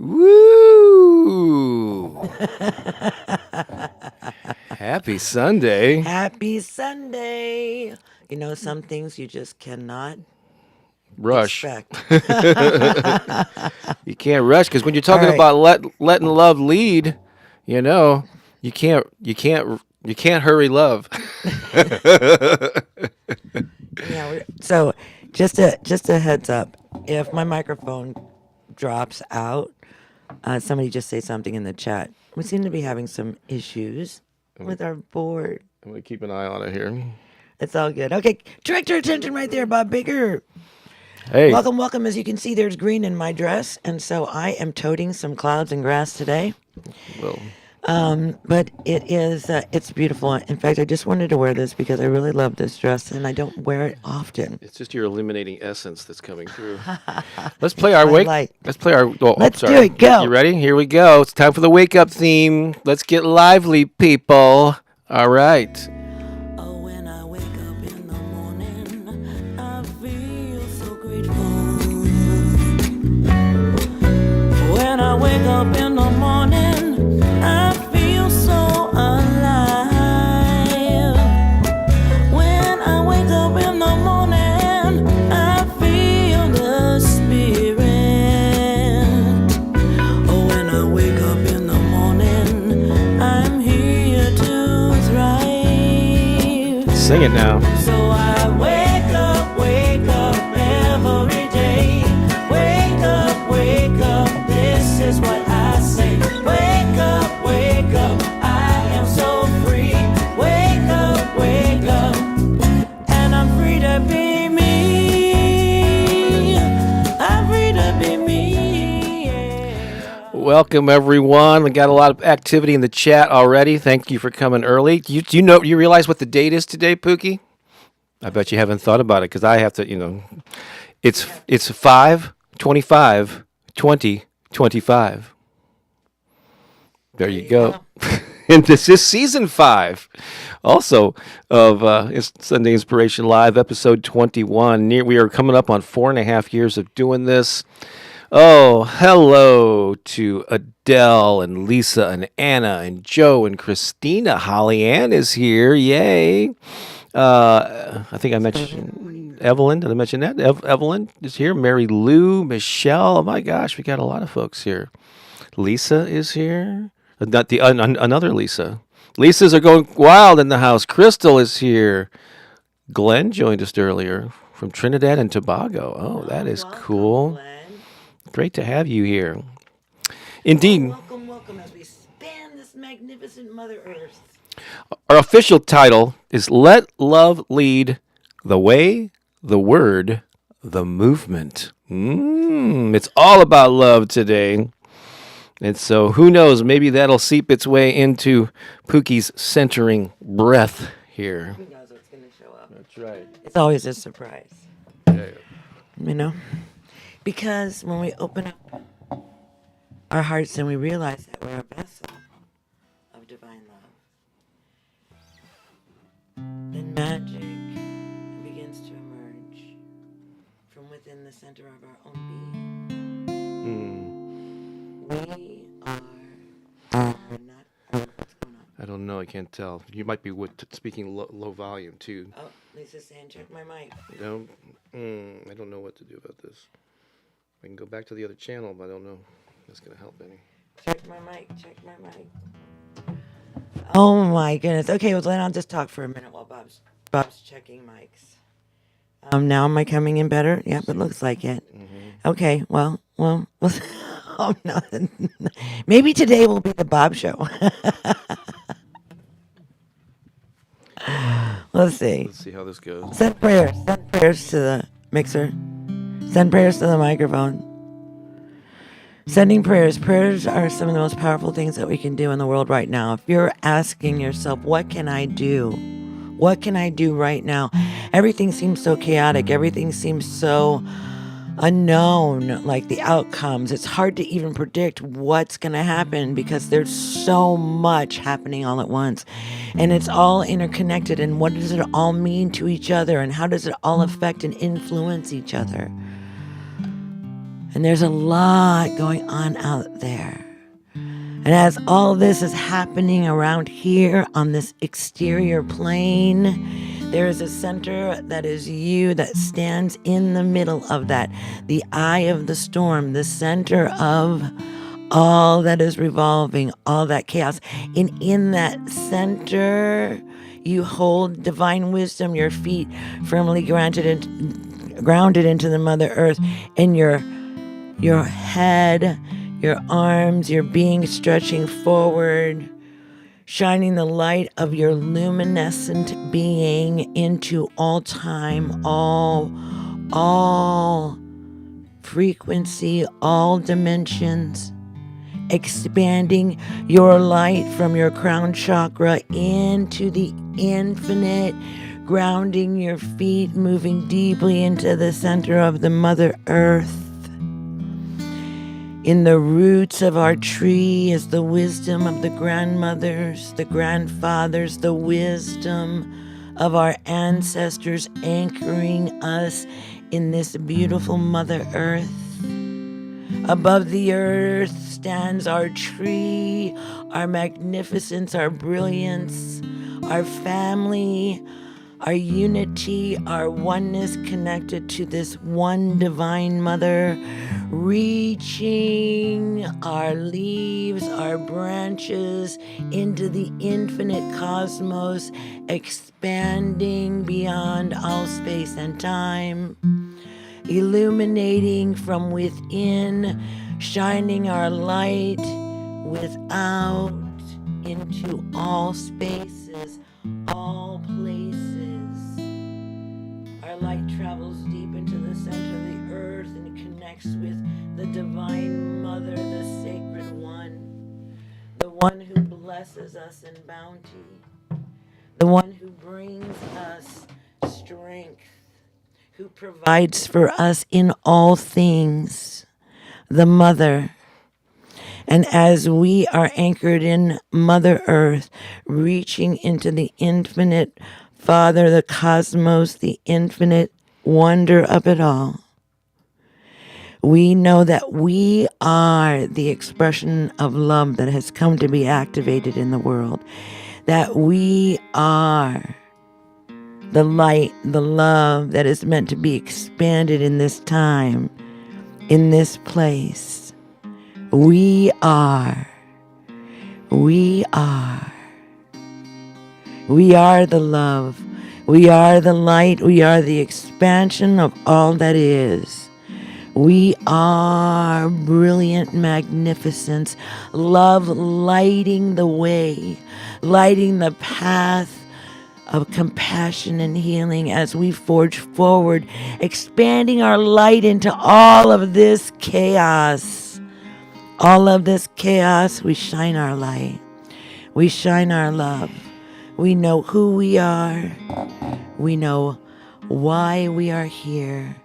Woo! Happy Sunday. Happy Sunday. You know, some things you just cannot Rush. expect. You can't rush because when you're talking right. about letting love lead, you know, you can't hurry love. So just a heads up. If my microphone drops out, somebody just say something in the chat. We seem to be having some issues with our board. I'm gonna keep an eye on it here. It's all good. Okay, direct your attention right there, Bob Baker. Hey, Welcome. As you can see, there's green in my dress, and so I am toting some clouds and grass today. well, But it's beautiful. In fact, I just wanted to wear this because I really love this dress, and I don't wear it often. it's just your eliminating essence that's coming through. Let's play our wake. light. Let's play our. Oh, Let's sorry. do it. Go. You ready? Here we go. It's time for the wake up theme. Let's get lively, people. All right. Oh, when I wake up in the morning, I feel so grateful. When I wake up in the morning, I feel so alive. When I wake up in the morning, I feel the spirit. Oh, when I wake up in the morning, I'm here to thrive. Sing it now. So I wake up every day. Wake up, this is what I say. Wake up, I am so free. Wake up, and I'm free to be me. I'm free to be me. Yeah. Welcome, everyone. We got a lot of activity in the chat already. Thank you for coming early. You realize what the date is today, Pooki? I bet you haven't thought about it because I have to, it's 5/25/2025. There you go. And this is season 5, also of Sunday Inspiration Live, episode 21. We are coming up on 4.5 years of doing this. Oh, hello to Adele and Lisa and Anna and Joe and Christina. Holly Ann is here. Yay. I think I mentioned Evelyn. Did I mention that? Evelyn is here. Mary Lou, Michelle. Oh my gosh, we got a lot of folks here. Lisa is here. Not the another Lisa. Lisas are going wild in the house. Crystal is here. Glenn joined us earlier from Trinidad and Tobago. Oh, that is cool. Glenn. Great to have you here. Indeed. Welcome as we span this magnificent Mother Earth. Our official title is Let Love Lead the Way, the Word, the Movement. It's all about love today. And so who knows, maybe that'll seep its way into Pooki's centering breath here. Who knows what's going to show up? That's right. It's always a surprise. Yeah. Because when we open up our hearts and we realize that we're a vessel of divine love, then magic begins to emerge from within the center of our own being. We are not. What's going on? I don't know. I can't tell. You might be speaking low volume, too. Oh, Lisa's saying check my mic. No, I don't know what to do about this. I can go back to the other channel, but I don't know if that's going to help any. Check my mic. Oh my goodness. Okay, well then I'll just talk for a minute while Bob's checking mics. Now am I coming in better? Yep, it looks like it. Mm-hmm. Okay, well. Oh no. Maybe today will be the Bob show. Let's see. Let's see how this goes. Send prayers to the mixer. Send prayers to the microphone. Sending prayers. Prayers are some of the most powerful things that we can do in the world right now. If you're asking yourself, what can I do? What can I do right now? Everything seems so chaotic. Everything seems so unknown, like the outcomes. It's hard to even predict what's going to happen because there's so much happening all at once. And it's all interconnected. And what does it all mean to each other? And how does it all affect and influence each other? And there's a lot going on out there. And as all this is happening around here on this exterior plane, there is a center that is you that stands in the middle of that, the eye of the storm, the center of all that is revolving, all that chaos. And in that center, you hold divine wisdom, your feet firmly grounded into the Mother Earth, and your head, your arms, your being stretching forward, shining the light of your luminescent being into all time, all frequency, all dimensions, expanding your light from your crown chakra into the infinite, grounding your feet, moving deeply into the center of the Mother Earth. In the roots of our tree is the wisdom of the grandmothers, the grandfathers, the wisdom of our ancestors anchoring us in this beautiful Mother Earth. Above the earth stands our tree, our magnificence, our brilliance, our family, our unity, our oneness connected to this one divine mother, reaching our leaves, our branches into the infinite cosmos, expanding beyond all space and time, illuminating from within, shining our light without into all spaces, all places. Our light travels deep into the center of the earth and connects with the Divine Mother, the Sacred One, the one who blesses us in bounty, the one who brings us strength, who provides for us in all things, the Mother. And as we are anchored in Mother Earth, reaching into the infinite Father, the cosmos, the infinite wonder of it all, we know that we are the expression of love that has come to be activated in the world, that we are the light, the love that is meant to be expanded in this time, in this place. We are the love. We are the light. We are the expansion of all that is. We are brilliant magnificence. Love lighting the way, lighting the path of compassion and healing as we forge forward, expanding our light into all of this chaos. All of this chaos, we shine our light. We shine our love. We know who we are. We know why we are here.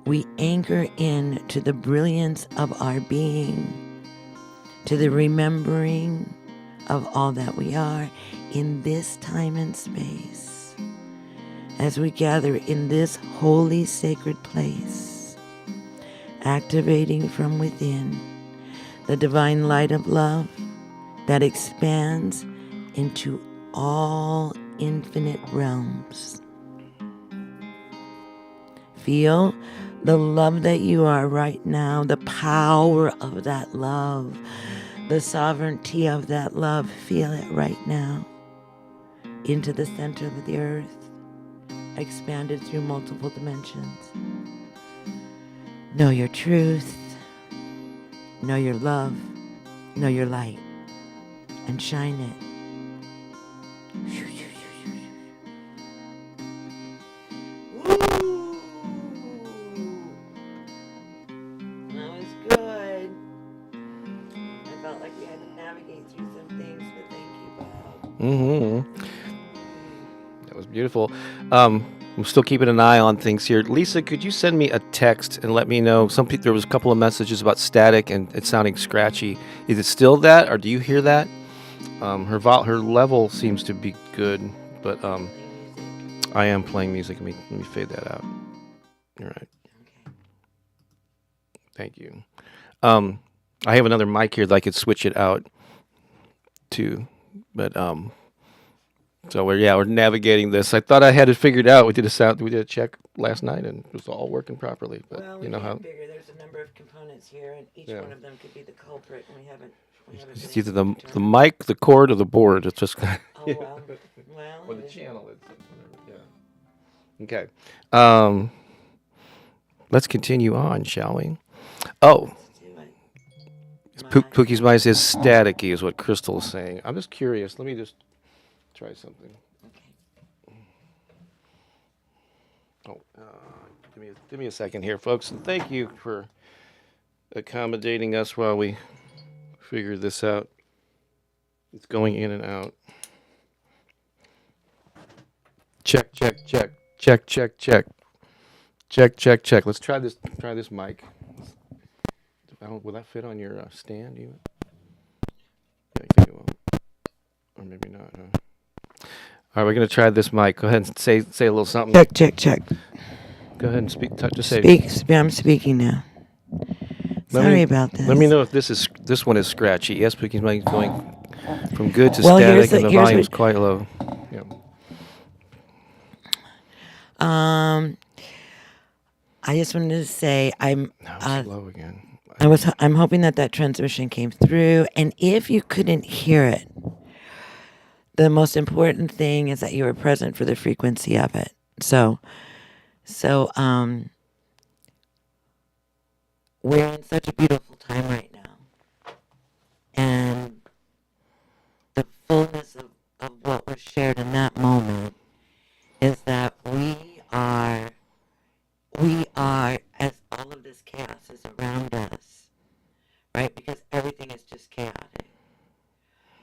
We anchor in to the brilliance of our being, to the remembering of all that we are in this time and space, as we gather in this holy sacred place, activating from within the divine light of love that expands into all infinite realms. Feel the love that you are right now, the power of that love, the sovereignty of that love. Feel it right now into the center of the earth, expanded through multiple dimensions. Know your truth, know your love, know your light, and shine it. Woo! That was good. I felt like we had to navigate through some things, but thank you, Bob. Mm-hmm. That was beautiful. I'm still keeping an eye on things here. Lisa, could you send me a text and let me know? There was a couple of messages about static and it sounding scratchy. Is it still that, or do you hear that? Her level seems to be good, but I am playing music. Let me fade that out. All right. Thank you. I have another mic here that I could switch it out to, but so we're navigating this. I thought I had it figured out. We did a check last night, and it was all working properly. But Well, we you know can't how figure. There's a number of components here, and each one of them could be the culprit, and we haven't it's been either able to the determine. mic, the cord, or the board. It's just Oh well, well. or the it is- channel. It's whatever. Yeah. Okay. Let's continue on, shall we? Oh, let's do it. Pookie's mind says staticky is what Crystal is saying. I'm just curious. Let me just try something. Okay. Oh, give me a second here, folks, and thank you for accommodating us while we figure this out. It's going in and out. Check, check, check, check, check, check, check, check, check. Let's try this. Try this mic. Will that fit on your stand? Even? Yeah, I think it will. Or maybe not. Huh? All right, we're gonna try this mic. Go ahead and say a little something. Check, check, check. Go ahead and speak. Just say. I'm speaking now. Sorry about this. Let me know if this one is scratchy. Yes, Pookie's mic is going from good to Well, static, and the here's volume's what- quite low. Yeah. I just wanted to say Now it's low again. I'm hoping that transmission came through, and if you couldn't hear it, the most important thing is that you were present for the frequency of it. So we're in such a beautiful time right now, and the fullness of what was shared in that moment is that we are, as all of this chaos is around us, right? Because everything is just chaotic.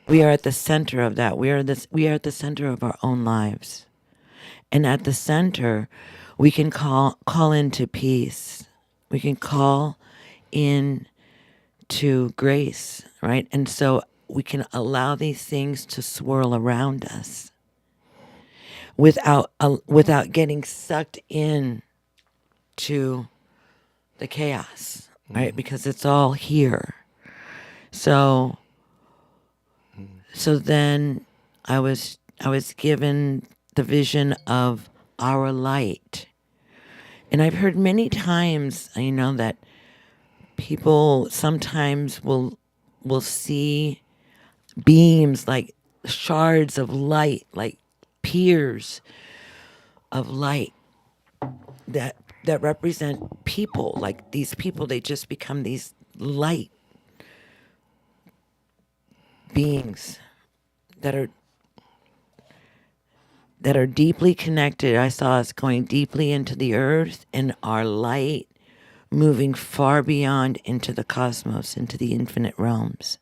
We are at the center of that. We are at the center of our own lives. And at the center, we can call into peace. We can call in to grace, right? And so we can allow these things to swirl around us without getting sucked in to the chaos, right? Because it's all here. So then I was given the vision of our light. And I've heard many times, that people sometimes will see beams like shards of light, like piers of light that represent people. Like these people, they just become these light beings that are deeply connected. I saw us going deeply into the earth and our light moving far beyond into the cosmos, into the infinite realms.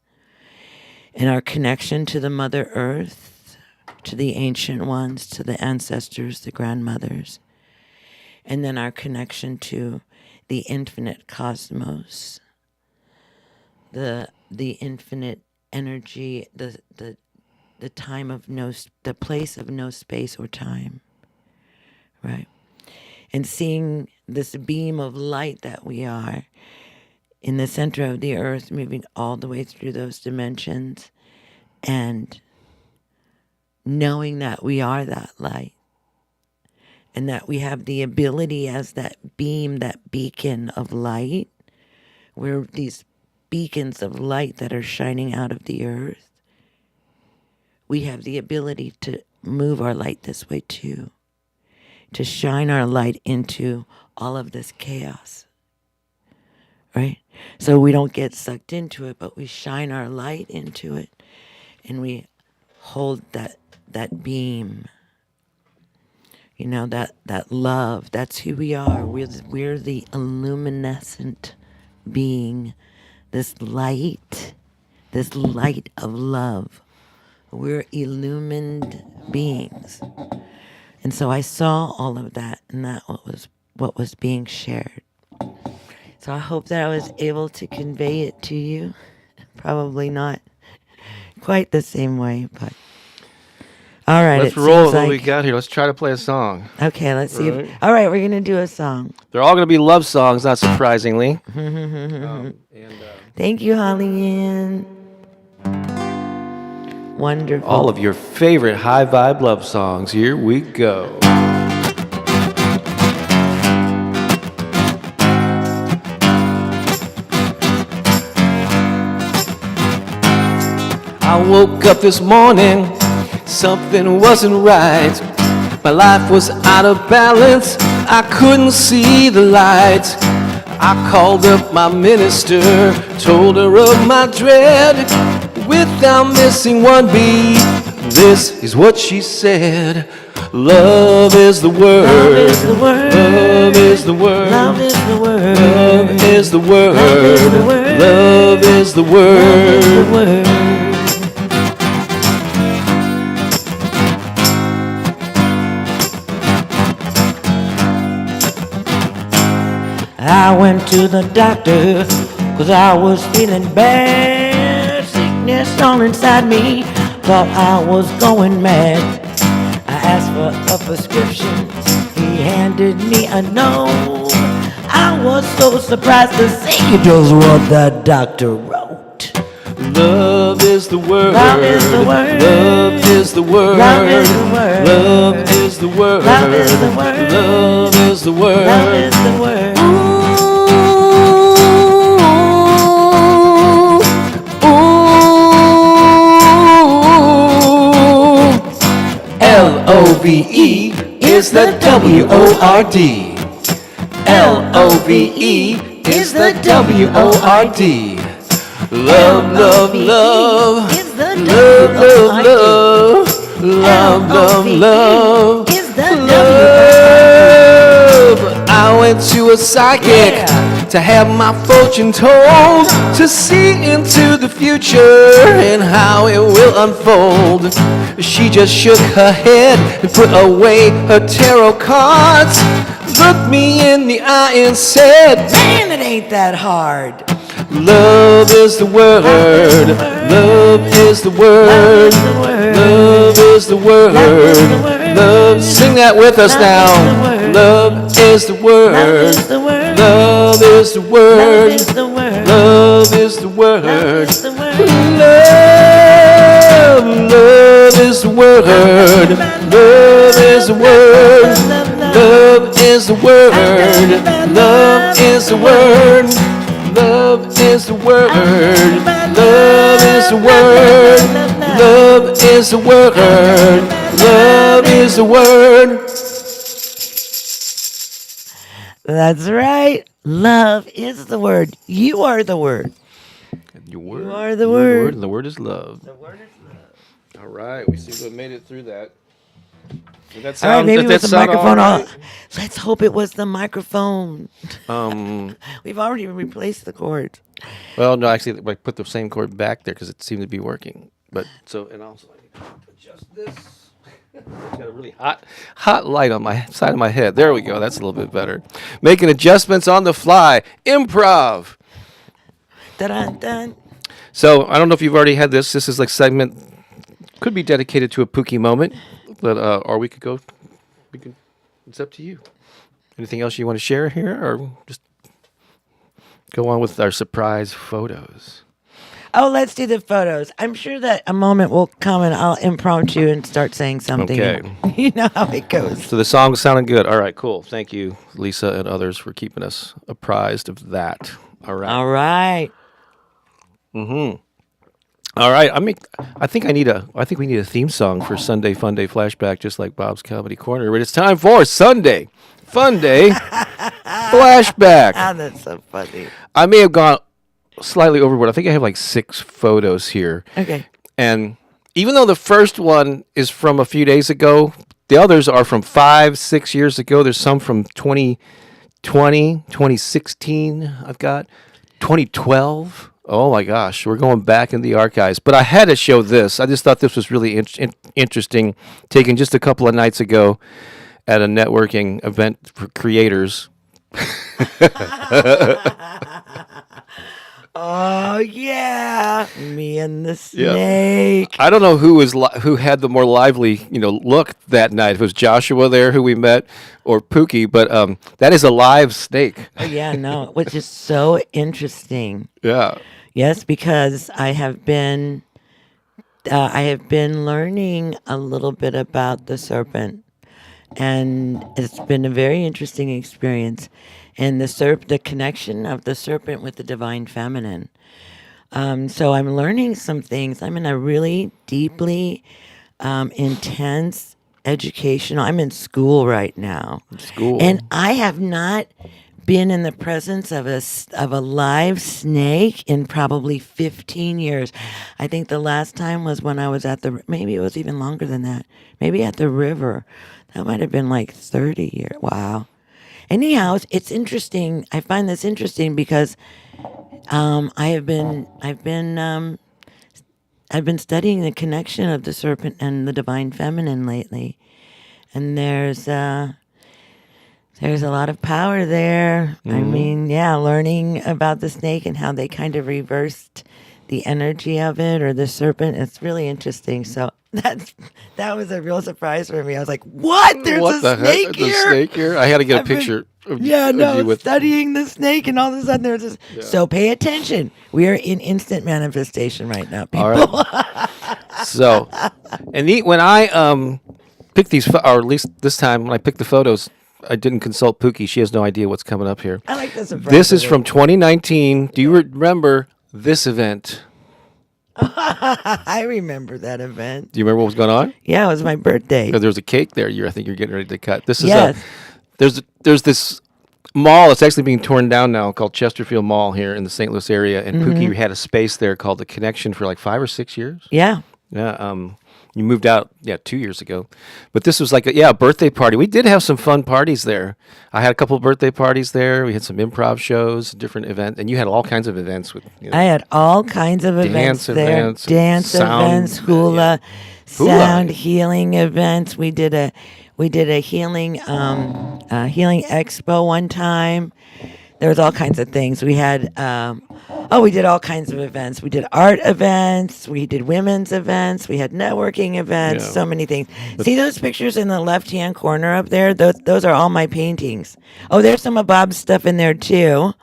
And our connection to the Mother Earth, to the ancient ones, to the ancestors, the grandmothers. And then our connection to the infinite cosmos, the infinite energy, the time of the place of no space or time, right? And seeing this beam of light that we are in the center of the earth, moving all the way through those dimensions, and knowing that we are that light, and that we have the ability as that beam, that beacon of light. We're these beacons of light that are shining out of the earth. We have the ability to move our light this way too, to shine our light into all of this chaos, right? So we don't get sucked into it, but we shine our light into it, and we hold that beam, that love. That's who we are. We're the illuminescent being, this light of love. We're illumined beings. And so I saw all of that, and that what was being shared. So I hope that I was able to convey it to you. Probably not quite the same way, but All right. Let's it roll seems what we like- got here. Let's try to play a song. Okay, let's see. Right. All right, we're going to do a song. They're all going to be love songs, not surprisingly. Thank you, Holly Ann. Wonderful. All of your favorite high vibe love songs. Here we go. I woke up this morning, something wasn't right. My life was out of balance, I couldn't see the light. I called up my minister, told her of my dread. Without missing one beat, this is what she said. Love is the word. Love is the word. Love is the word. Love is the word. Love is the word. Love is the word. I went to the doctor 'cause I was feeling bad. Sickness all inside me, thought I was going mad. I asked for a prescription, he handed me a note. I was so surprised to see just what the doctor wrote. Love is the word. Love is the word. Love is the word. Love is the word. Love is the word. Love is the word. Love is the word. Love is the word. Love is the W-O-R-D. Love is the W-O-R-D. Love, love, love. Is the Love, love, love. Love, love, love. Is the Love. I went to a psychic to have my fortune told, to see into the future and how it will unfold. She just shook her head and put away her tarot cards, looked me in the eye and said, Man, it ain't that hard. love is the word. Love is the word. Love is the word. Love, sing that with us now. Love is the word. Love is the word. Love is the word. Love, love is the word. Love is the word. Love is the word. Love is the word. Love is the word. Love is the word. Love is the word. Love is the word. That's right. Love is the word. You are the word. Your word. You are the Your word. And the word is love. The word is love. All right, we seem to have made it through that. Did that All right, sound? maybe did with that the sound microphone all on. Let's hope it was the microphone. right? We've already replaced the cord. Well, no, actually, I put the same cord back there because it seemed to be working. But so, and also, I need to adjust this. Got a really hot light on my side of my head. There we go. That's a little bit better. Making adjustments on the fly. Improv. Dun-dun-dun. So I don't know if you've already had this. This is like segment could be dedicated to a Pooki moment, but or we could go. We can. It's up to you. Anything else you want to share here, or just go on with our surprise photos? Oh, let's do the photos. I'm sure that a moment will come and I'll impromptu and start saying something. Okay. You know how it goes. So the song sounded good. All right, cool. Thank you, Lisa and others, for keeping us apprised of that. All right. All right. All right. I think we need a theme song for Sunday Funday Flashback, just like Bob's Comedy Corner. But it's time for Sunday Funday Flashback. Ah, that's so funny. I may have gone slightly overboard. I think I have like 6 photos here. Okay. And even though the first one is from a few days ago, the others are from 5-6 years ago. There's some from 2020, 2016. I've got 2012. Oh my gosh, we're going back in the archives. But I had to show this. I just thought this was really interesting, taken just a couple of nights ago at a networking event for creators. Oh yeah, me and the Yeah. snake. I don't know who had the more lively, look that night. If it was Joshua there who we met, or Pooki, but that is a live snake. Oh yeah, no, which is so interesting. Yeah. Yes, because I have been learning a little bit about the serpent, and it's been a very interesting experience. And the connection of the serpent with the divine feminine. So I'm learning some things. I'm in a really deeply intense educational. I'm in school right now, School. and I have not been in the presence of a live snake in probably 15 years. I think the last time was when I was maybe it was even longer than that. Maybe at the river. That might have been like 30 years. Wow. Anyhow, it's interesting. I find this interesting because I've been studying the connection of the serpent and the divine feminine lately, and there's a lot of power there. I mean, yeah, learning about the snake and how they kind of reversed the energy of it or the serpent. It's really interesting. So that was a real surprise for me. I was like, "What? There's What a the heck? snake The here!" snake here? I had to get a I've been- picture of, Yeah, of no, you with. studying the snake, and all of a sudden there's this. So pay attention. We are in instant manifestation right now, people. All right. So, when I picked these, or at least this time when I picked the photos, I didn't consult Pooki. She has no idea what's coming up here. I like this. This is from 2019. Do you remember this event? I remember that event. Do you remember what was going on? Yeah, it was my birthday. Because there was a cake there. I think you're getting ready to cut. This is Yes. there's this mall that's actually being torn down now called Chesterfield Mall here in the St. Louis area, and Pooki had a space there called The Connection for like 5 or 6 years. Yeah. Yeah. You moved out, 2 years ago, but this was like a birthday party. We did have some fun parties there. I had a couple of birthday parties there. We had some improv shows, different events, and you had all kinds of events with. I had all kinds of events Dance there. events, Dance sound, events, hula, sound healing events. We did a healing expo one time. There was all kinds of things. We had we did all kinds of events. We did art events. We did women's events. We had networking events. Yeah. So many things. See those pictures in the left-hand corner up there? Those are all my paintings. Oh, there's some of Bob's stuff in there too.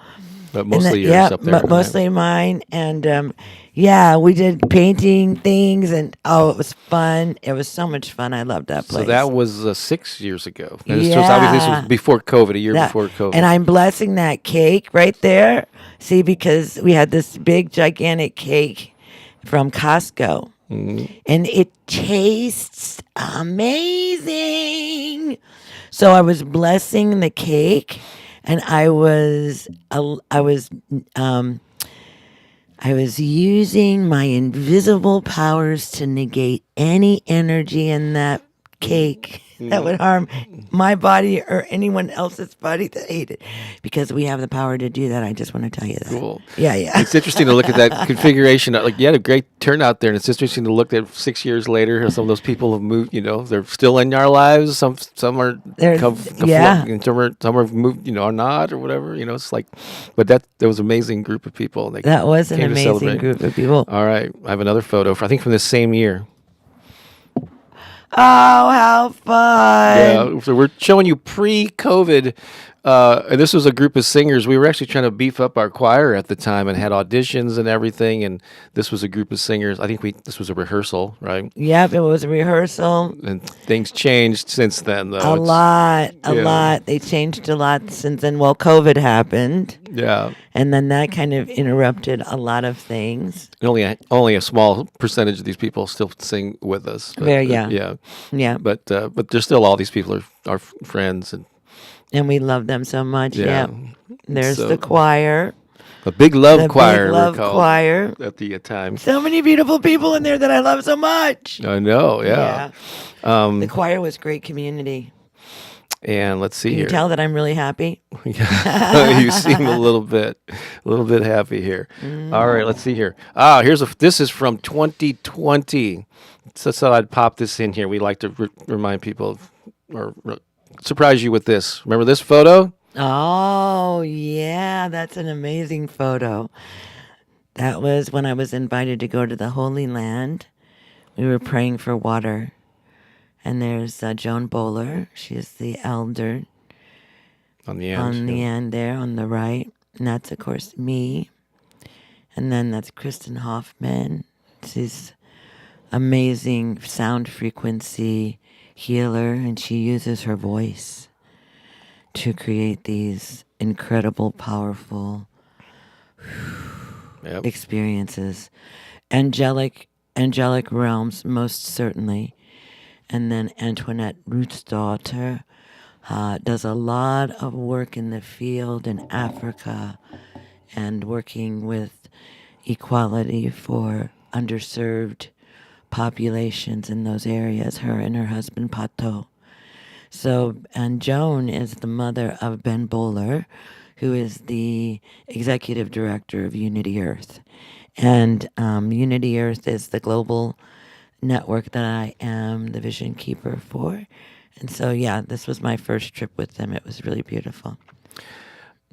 But mostly yours up there. Mostly mine. And we did painting things, and it was fun. It was so much fun. I loved that place. So that was 6 years ago. And Yeah. this was before COVID, a year before COVID. And I'm blessing that cake right there. See, because we had this big, gigantic cake from Costco. And it tastes amazing. So I was blessing the cake, and I was using my invisible powers to negate any energy in that cake that would harm my body or anyone else's body that ate it, because we have the power to do that. I just want to tell you that. Cool. Yeah. It's interesting to look at that configuration. Like, you had a great turnout there, and it's interesting to look at 6 years later. How some of those people have moved. They're still in our lives. Some are and some are moved. Or not, or whatever. It's like, but that was an amazing group of people. And That was an came to amazing celebrate. group of people. All right, I have another photo. I think from this same year. Oh, how fun! Yeah, so we're showing you pre-COVID. And this was a group of singers. We were actually trying to beef up our choir at the time and had auditions and everything. And this was a group of singers. I think this was a rehearsal, right? Yep, it was a rehearsal. And things changed since then, though. A lot. They changed a lot since then. Well, COVID happened. Yeah. And then that kind of interrupted a lot of things. Only a small percentage of these people still sing with us. But, Yeah. But there's still all these people are friends, And we love them so much. Yeah. There's So- the choir. a big love The choir. Big Love we're called Choir. at the time. So many beautiful people in there that I love so much. I know. Yeah. The choir was great community. And let's see Can here. you tell that I'm really happy? You seem a little bit happy here. All right, let's see here. This is from 2020. So I thought I'd pop this in here. We like to remind people surprise you with this. Remember this photo? Oh, yeah. That's an amazing photo. That was when I was invited to go to the Holy Land. We were praying for water. And there's Joan Bowler. She is the elder On the end. on the yeah. end there on the right. And that's, of course, me. And then that's Kristen Hoffman. She's amazing sound frequency healer, and she uses her voice to create these incredible, powerful Yep. experiences. Angelic realms, most certainly. And then Antoinette Root's daughter does a lot of work in the field in Africa and working with equality for underserved populations in those areas, her and her husband Pato. So, and Joan is the mother of Ben Bowler, who is the executive director of Unity Earth. And Unity Earth is the global network that I am the vision keeper for. And so, yeah, this was my first trip with them. It was really beautiful.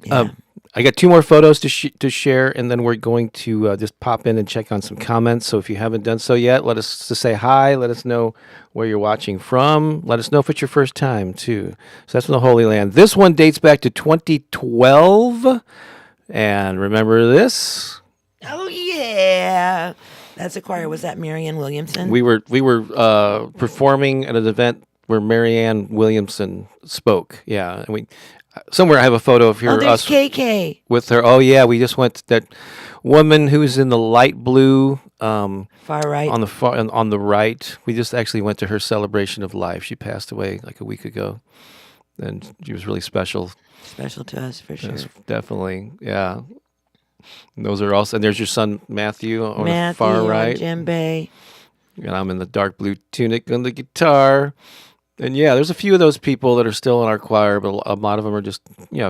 Yeah. I got 2 more photos to share, and then we're going to just pop in and check on some comments. So if you haven't done so yet, let us just say hi. Let us know where you're watching from. Let us know if it's your first time, too. So that's from the Holy Land. This one dates back to 2012. And remember this? Oh, yeah. That's a choir. Was that Marianne Williamson? We were performing at an event where Marianne Williamson spoke. Yeah, and somewhere I have a photo of her there's us KK. with her. Oh yeah, we just went to that woman who's in the light blue Far right. on the right. We just actually went to her celebration of life. She passed away like a week ago, and she was really special. Special to us for sure. Yes, definitely, yeah. And those are also, and there's your son Matthew on the far on right. djembe. And I'm in the dark blue tunic on the guitar. And yeah, there's a few of those people that are still in our choir, but a lot of them are just,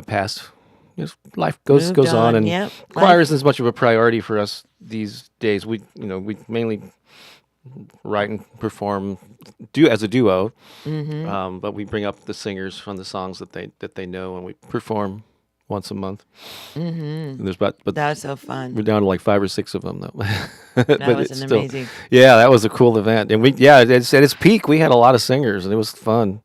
past. Just life goes Moved on, and yep. choir Life- isn't as much of a priority for us these days. We mainly write and perform as a duo, but we bring up the singers from the songs that they know, and we perform once a month. And there's but That was so fun. we're down to like 5 or 6 of them though. That but was it's an still, amazing. yeah, that was a cool event, and at its peak, we had a lot of singers, and it was fun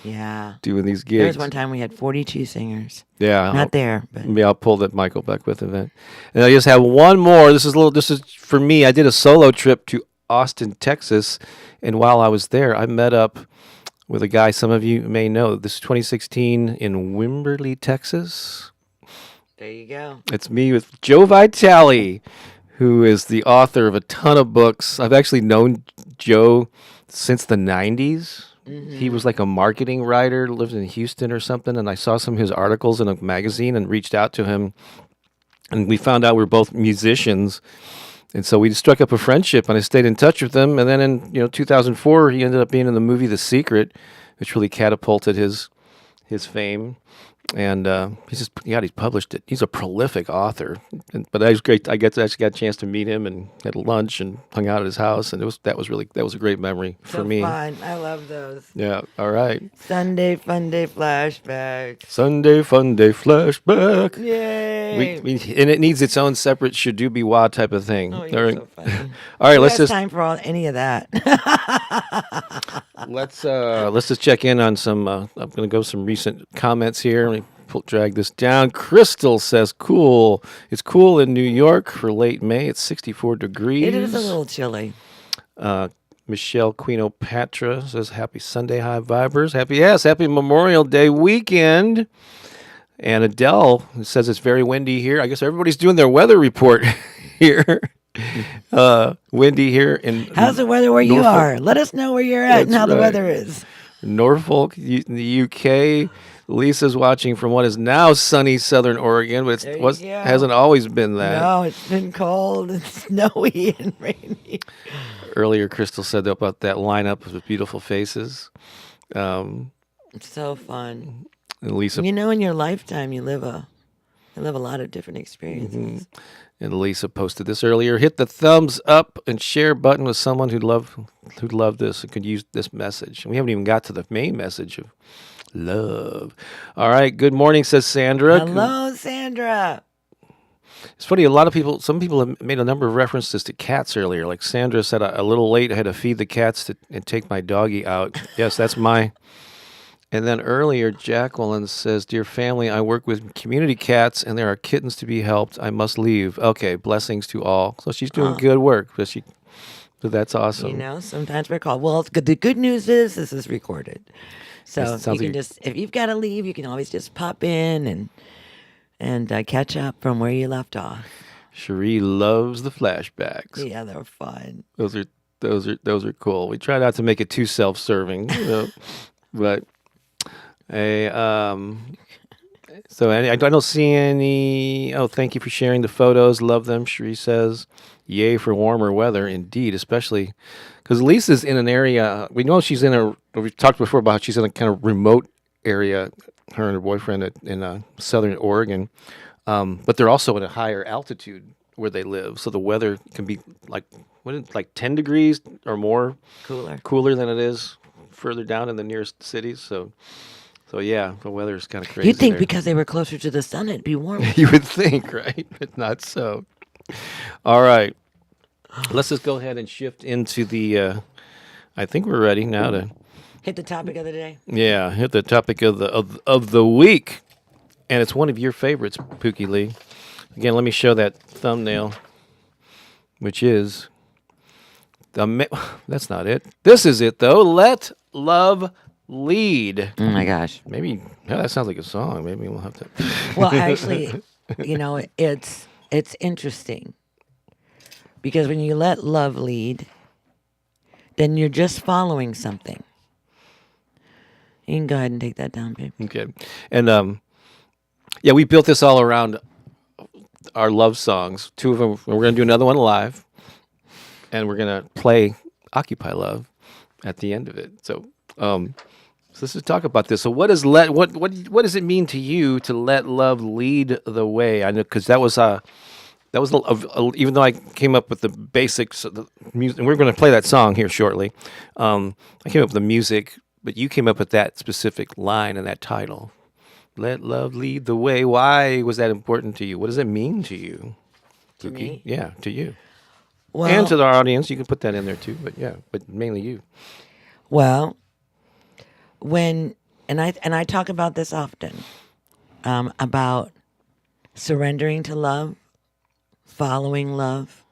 Yeah. doing these There was gigs. one time we had 42 singers. Yeah, Not there, but maybe I'll pull that Michael Beckwith event. And I just have one more. This is for me. I did a solo trip to Austin, Texas, and while I was there, I met up with a guy some of you may know. This is 2016 in Wimberley, Texas. there you go. It's me with Joe Vitale, who is the author of a ton of books. I've actually known Joe since the 90s. He was like a marketing writer, lived in Houston or something, and I saw some of his articles in a magazine and reached out to him. And we found out we were both musicians. And so we struck up a friendship, and I stayed in touch with him. And then in 2004, he ended up being in the movie The Secret, which really catapulted his fame. And he's published it. He's a prolific author. But that was great. I actually got a chance to meet him and had lunch and hung out at his house, and that was a great memory for So me. fun. I love those. Yeah. All right. Sunday Funday flashback. Sunday Funday flashback. Yay. And it needs its own separate Shadoobie-wah type of thing. Oh, All you're right. so funny. All right. Who Let's has just time for any of that. let's just check in on some. I'm going to go some recent comments here. Let me drag this down. Crystal says, "Cool. It's cool in New York for late May. It's 64 degrees. It is a little chilly. Michelle Queenopatra says, "Happy Sunday, High Vibers. Happy Memorial Day weekend." And Adele says it's very windy here. I guess everybody's doing their weather report here. Windy here in How's the weather where you Norfolk. are? Let us know where you're at and That's how the right. weather is. Norfolk, in the UK. Lisa's watching from what is now sunny Southern Oregon, but There it you go. hasn't always been that. No, it's been cold and snowy and rainy. Earlier, Crystal said about that lineup with beautiful faces. It's so fun. And Lisa You know, in your lifetime, you live a lot of different experiences. And Lisa posted this earlier. Hit the thumbs up and share button with someone who'd love this and could use this message. And we haven't even got to the main message of love. All right. Good morning, says Sandra. Hello, Sandra. It's funny. A lot of people, some people have made a number of references to cats earlier. Like Sandra said, a little late. I had to feed the cats and take my doggy out. Yes, that's my. And then earlier, Jacqueline says, "Dear family, I work with community cats, and there are kittens to be helped. I must leave." Okay, blessings to all. So she's doing good work. So that's awesome. You know, sometimes we're called. Well, it's good. The good news is this is recorded, so It you sounds can like just, if you've got to leave, you can always just pop in and catch up from where you left off. Cherie loves the flashbacks. Yeah, they're fun. Those are cool. We try not to make it too self-serving, but hey, so I don't see any. Oh, thank you for sharing the photos. Love them. Cherie says, "Yay for warmer weather, indeed, especially because Lisa's in an area. We know she's in a. We've talked before about how she's in a kind of remote area. Her and her boyfriend in southern Oregon, but they're also at a higher altitude where they live, so the weather can be like 10 degrees or more cooler than it is further down in the nearest cities. So yeah, the weather is kind of crazy. You'd think there. because they were closer to the sun, it'd be warmer. You would think, right? But not so. All right. Let's just go ahead and shift into the I think we're ready now to Hit the topic of the day. hit the topic of the week. And it's one of your favorites, Pooki Lee. Again, let me show that thumbnail, which is that's not it. This is it though. Let Love Lead. Oh my gosh. Maybe that sounds like a song. Maybe we'll have to. Well, actually, you know, it's interesting because when you let love lead, then you're just following something. You can go ahead and take that down, babe. Okay, and yeah, we built this all around our love songs. Two of them. We're gonna do another one live, and we're gonna play "Occupy Love" at the end of it. So let's just talk about this. So what does it mean to you to let love lead the way? I know because that was even though I came up with the basics of the music, and we're going to play that song here shortly. I came up with the music, but you came up with that specific line and that title. Let love lead the way. Why was that important to you? What does it mean to you? To me? Yeah, to you. Well, And to our audience, you can put that in there too. But mainly you. Well, I talk about this often, about surrendering to love, following love,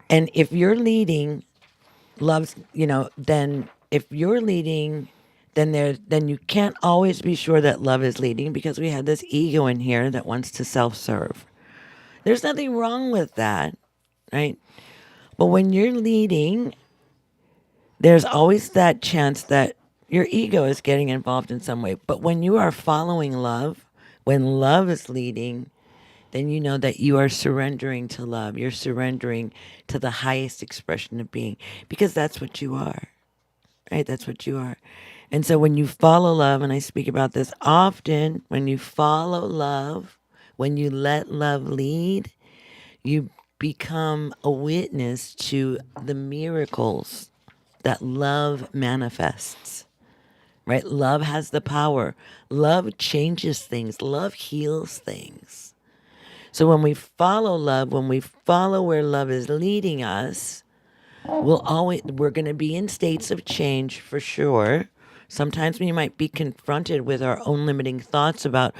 and if you're leading, love's, then if you're leading, then you can't always be sure that love is leading because we have this ego in here that wants to self-serve. There's nothing wrong with that, right? But when you're leading, there's always that chance that your ego is getting involved in some way. But when you are following love, when love is leading, then you know that you are surrendering to love. You're surrendering to the highest expression of being because that's what you are, right? That's what you are. And so when you follow love, and I speak about this often, when you follow love, when you let love lead, you become a witness to the miracles that love manifests, right? Love has the power. Love changes things. Love heals things. So when we follow love, when we follow where love is leading us, we're going to be in states of change for sure. Sometimes we might be confronted with our own limiting thoughts about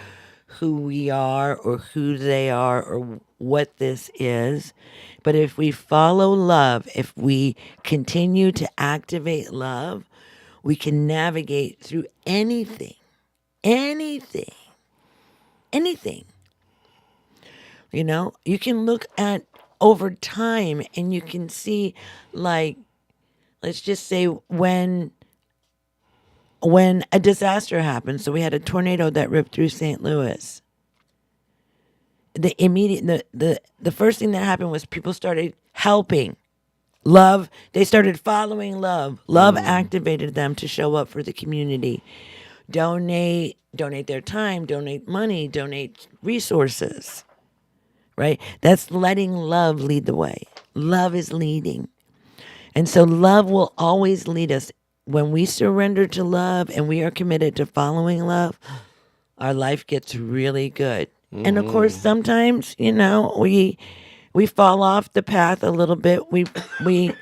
who we are or who they are or what this is. But if we follow love, if we continue to activate love, we can navigate through anything. You can look at over time and you can see, like, let's just say when a disaster happened. So we had a tornado that ripped through St. Louis. The first thing that happened was people started helping. Love, they started following love. Love activated them to show up for the community. Donate their time, donate money, donate resources. Right? That's letting love lead the way. Love is leading. And so love will always lead us. When we surrender to love and we are committed to following love, our life gets really good. And of course, sometimes, we fall off the path a little bit. We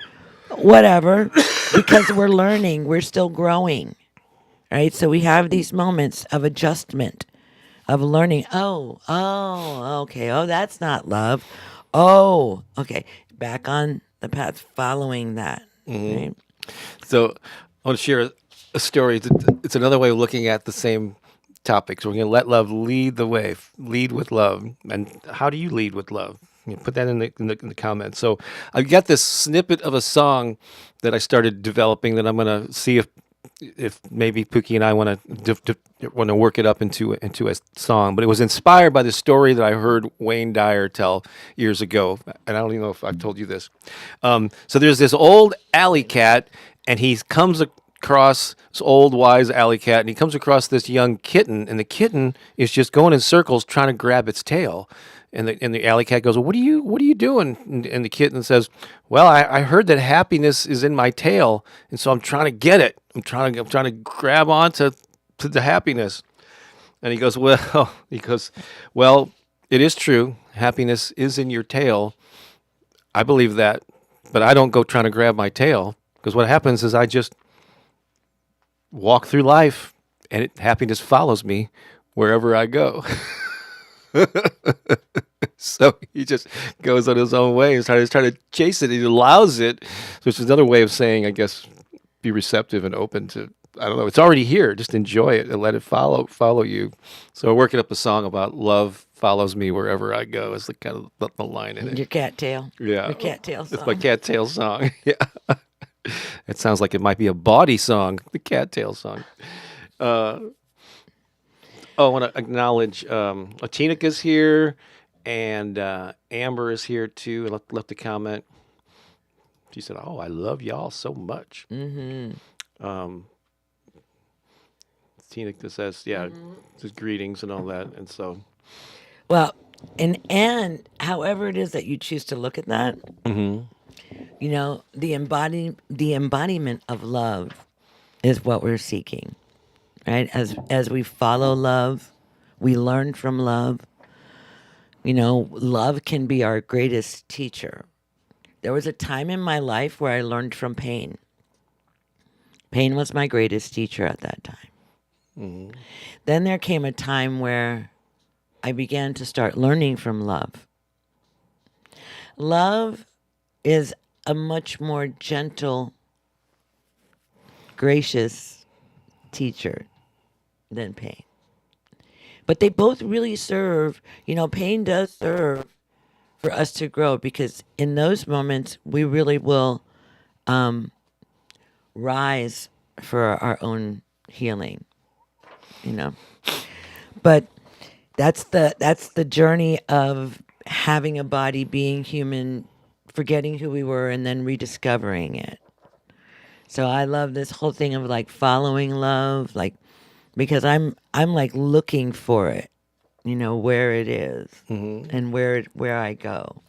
whatever, because we're learning, we're still growing, right? So we have these moments of adjustment, of learning. Okay. Oh, that's not love. Oh, okay. Back on the path, following that. Right? So I want to share a story. It's another way of looking at the same topic. So we're going to let love lead the way, lead with love. And how do you lead with love? You put that in the comments. So I got this snippet of a song that I started developing that I'm going to see if maybe Pooki and I want to work it up into a song. But it was inspired by the story that I heard Wayne Dyer tell years ago, and I don't even know if I've told you this. So there's this old alley cat, and he comes across this old wise alley cat, and he comes across this young kitten, and the kitten is just going in circles trying to grab its tail. And the alley cat goes, well, what are you doing? And the kitten says, well, I heard that happiness is in my tail, and so I'm trying to get it. I'm trying to grab onto the happiness. And he goes, well, it is true. Happiness is in your tail. I believe that, but I don't go trying to grab my tail, because what happens is I just walk through life, and happiness follows me wherever I go. So he just goes on his own way and trying to chase it. He allows it, which is another way of saying, I guess, be receptive and open to. I don't know. It's already here. Just enjoy it and let it follow you. So we're working up a song about love follows me wherever I go. Is the kind of the line in it. Your cattail. Yeah, Your cattail song. It's my cattail song. Yeah, it sounds like it might be a bawdy song. The cattail song. I want to acknowledge Latina's here, and Amber is here too. Left a comment. She said, "Oh, I love y'all so much." Tina says, "Yeah, just greetings and all that," and so. Well, and however it is that you choose to look at that, the embodiment of love is what we're seeking. Right? As we follow love, we learn from love. Love can be our greatest teacher. There was a time in my life where I learned from pain. Pain was my greatest teacher at that time. Then there came a time where I began to start learning from love. Love is a much more gentle, gracious teacher than pain. But they both really serve, pain does serve for us to grow, because in those moments we really will rise for our own healing, But that's the journey of having a body, being human, forgetting who we were, and then rediscovering it. So I love this whole thing of like following love, like, because I'm like looking for it, where it is and where I go.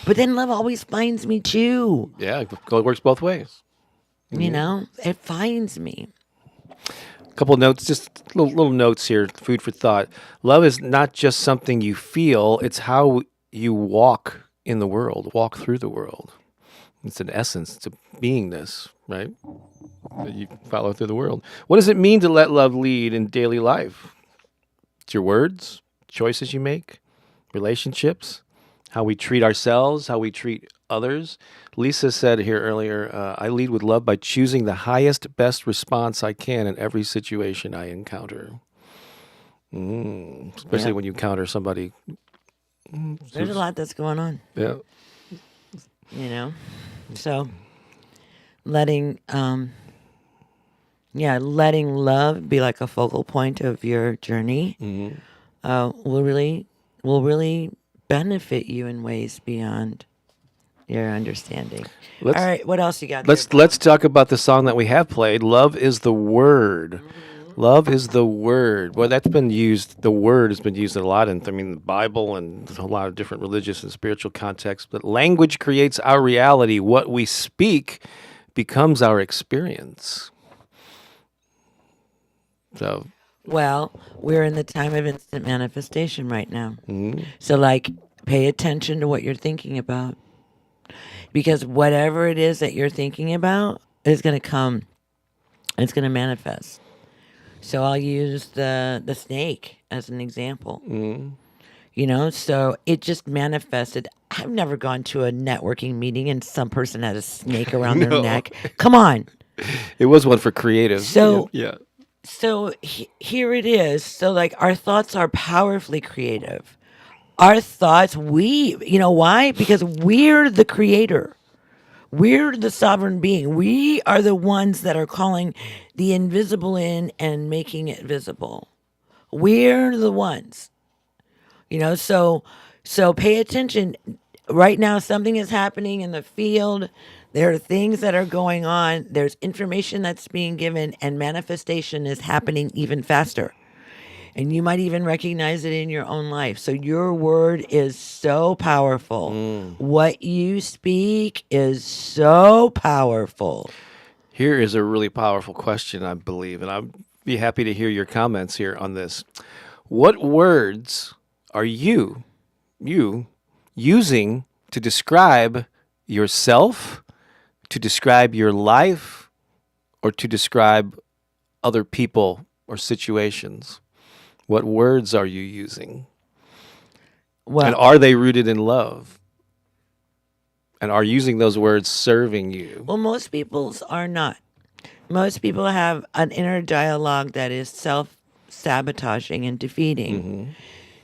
But then love always finds me too. Yeah, it works both ways. It finds me. A couple of notes, just little notes here, food for thought. Love is not just something you feel, it's how you walk in the world, walk through the world. It's an essence, it's a beingness, right? That you follow through the world. What does it mean to let love lead in daily life? It's your words, choices you make, relationships, how we treat ourselves, how we treat others. Lisa said here earlier, I lead with love by choosing the highest, best response I can in every situation I encounter. Especially when you encounter somebody. There's a lot that's going on. Yeah. So letting love be like a focal point of your journey will really benefit you in ways beyond your understanding. All right, what else you got? Let's talk about the song that we have played. Love is the word. Love is the word. Well, that's been used. The word has been used a lot in, the Bible and a lot of different religious and spiritual contexts. But language creates our reality. What we speak becomes our experience. So Well, we're in the time of instant manifestation right now. Mm-hmm. So, like, pay attention to what you're thinking about because whatever it is that you're thinking about is going to come, it's going to manifest. So, I'll use the snake as an example. So it just manifested. I've never gone to a networking meeting and some person had a snake around their No, neck. Come on. it was one for creatives. So Yeah. here it is. So like our thoughts are powerfully creative. Our thoughts, why? Because we're the creator. We're the sovereign being. We are the ones that are calling the invisible in and making it visible. We're the ones. So pay attention. Right now something is happening in the field. There are things that are going on. There's information that's being given and manifestation is happening even faster. And you might even recognize it in your own life. So your word is so powerful. What you speak is so powerful. Here is a really powerful question, I believe, and I'd be happy to hear your comments here on this. What words are you using to describe yourself, to describe your life, or to describe other people or situations? What words are you using? And Well, are they rooted in love? And are using those words serving you? most people's are not. Most people have an inner dialogue that is self sabotaging and defeating.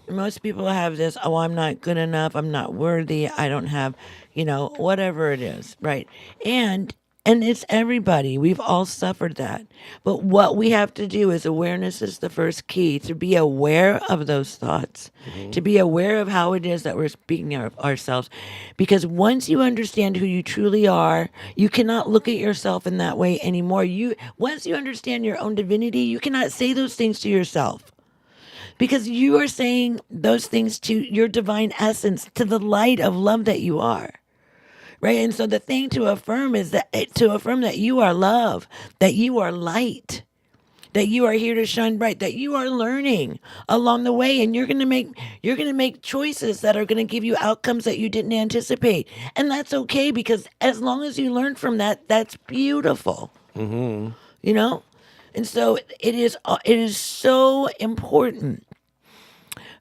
Most people have this, oh, I'm not good enough, I'm not worthy, I don't have, whatever it is, right? And it's everybody. We've all suffered that. But what we have to do is awareness is the first key to be aware of those thoughts, to be aware of how it is that we're speaking of ourselves. Because once you understand who you truly are, you cannot look at yourself in that way anymore. Once you understand your own divinity, you cannot say those things to yourself. Because you are saying those things to your divine essence, to the light of love that you are. Right? And so the thing to affirm is that you are love, that you are light, that you are here to shine bright, that you are learning along the way, and you're going to make choices that are going to give you outcomes that you didn't anticipate. And that's okay because as long as you learn from that, that's beautiful. And so it is so important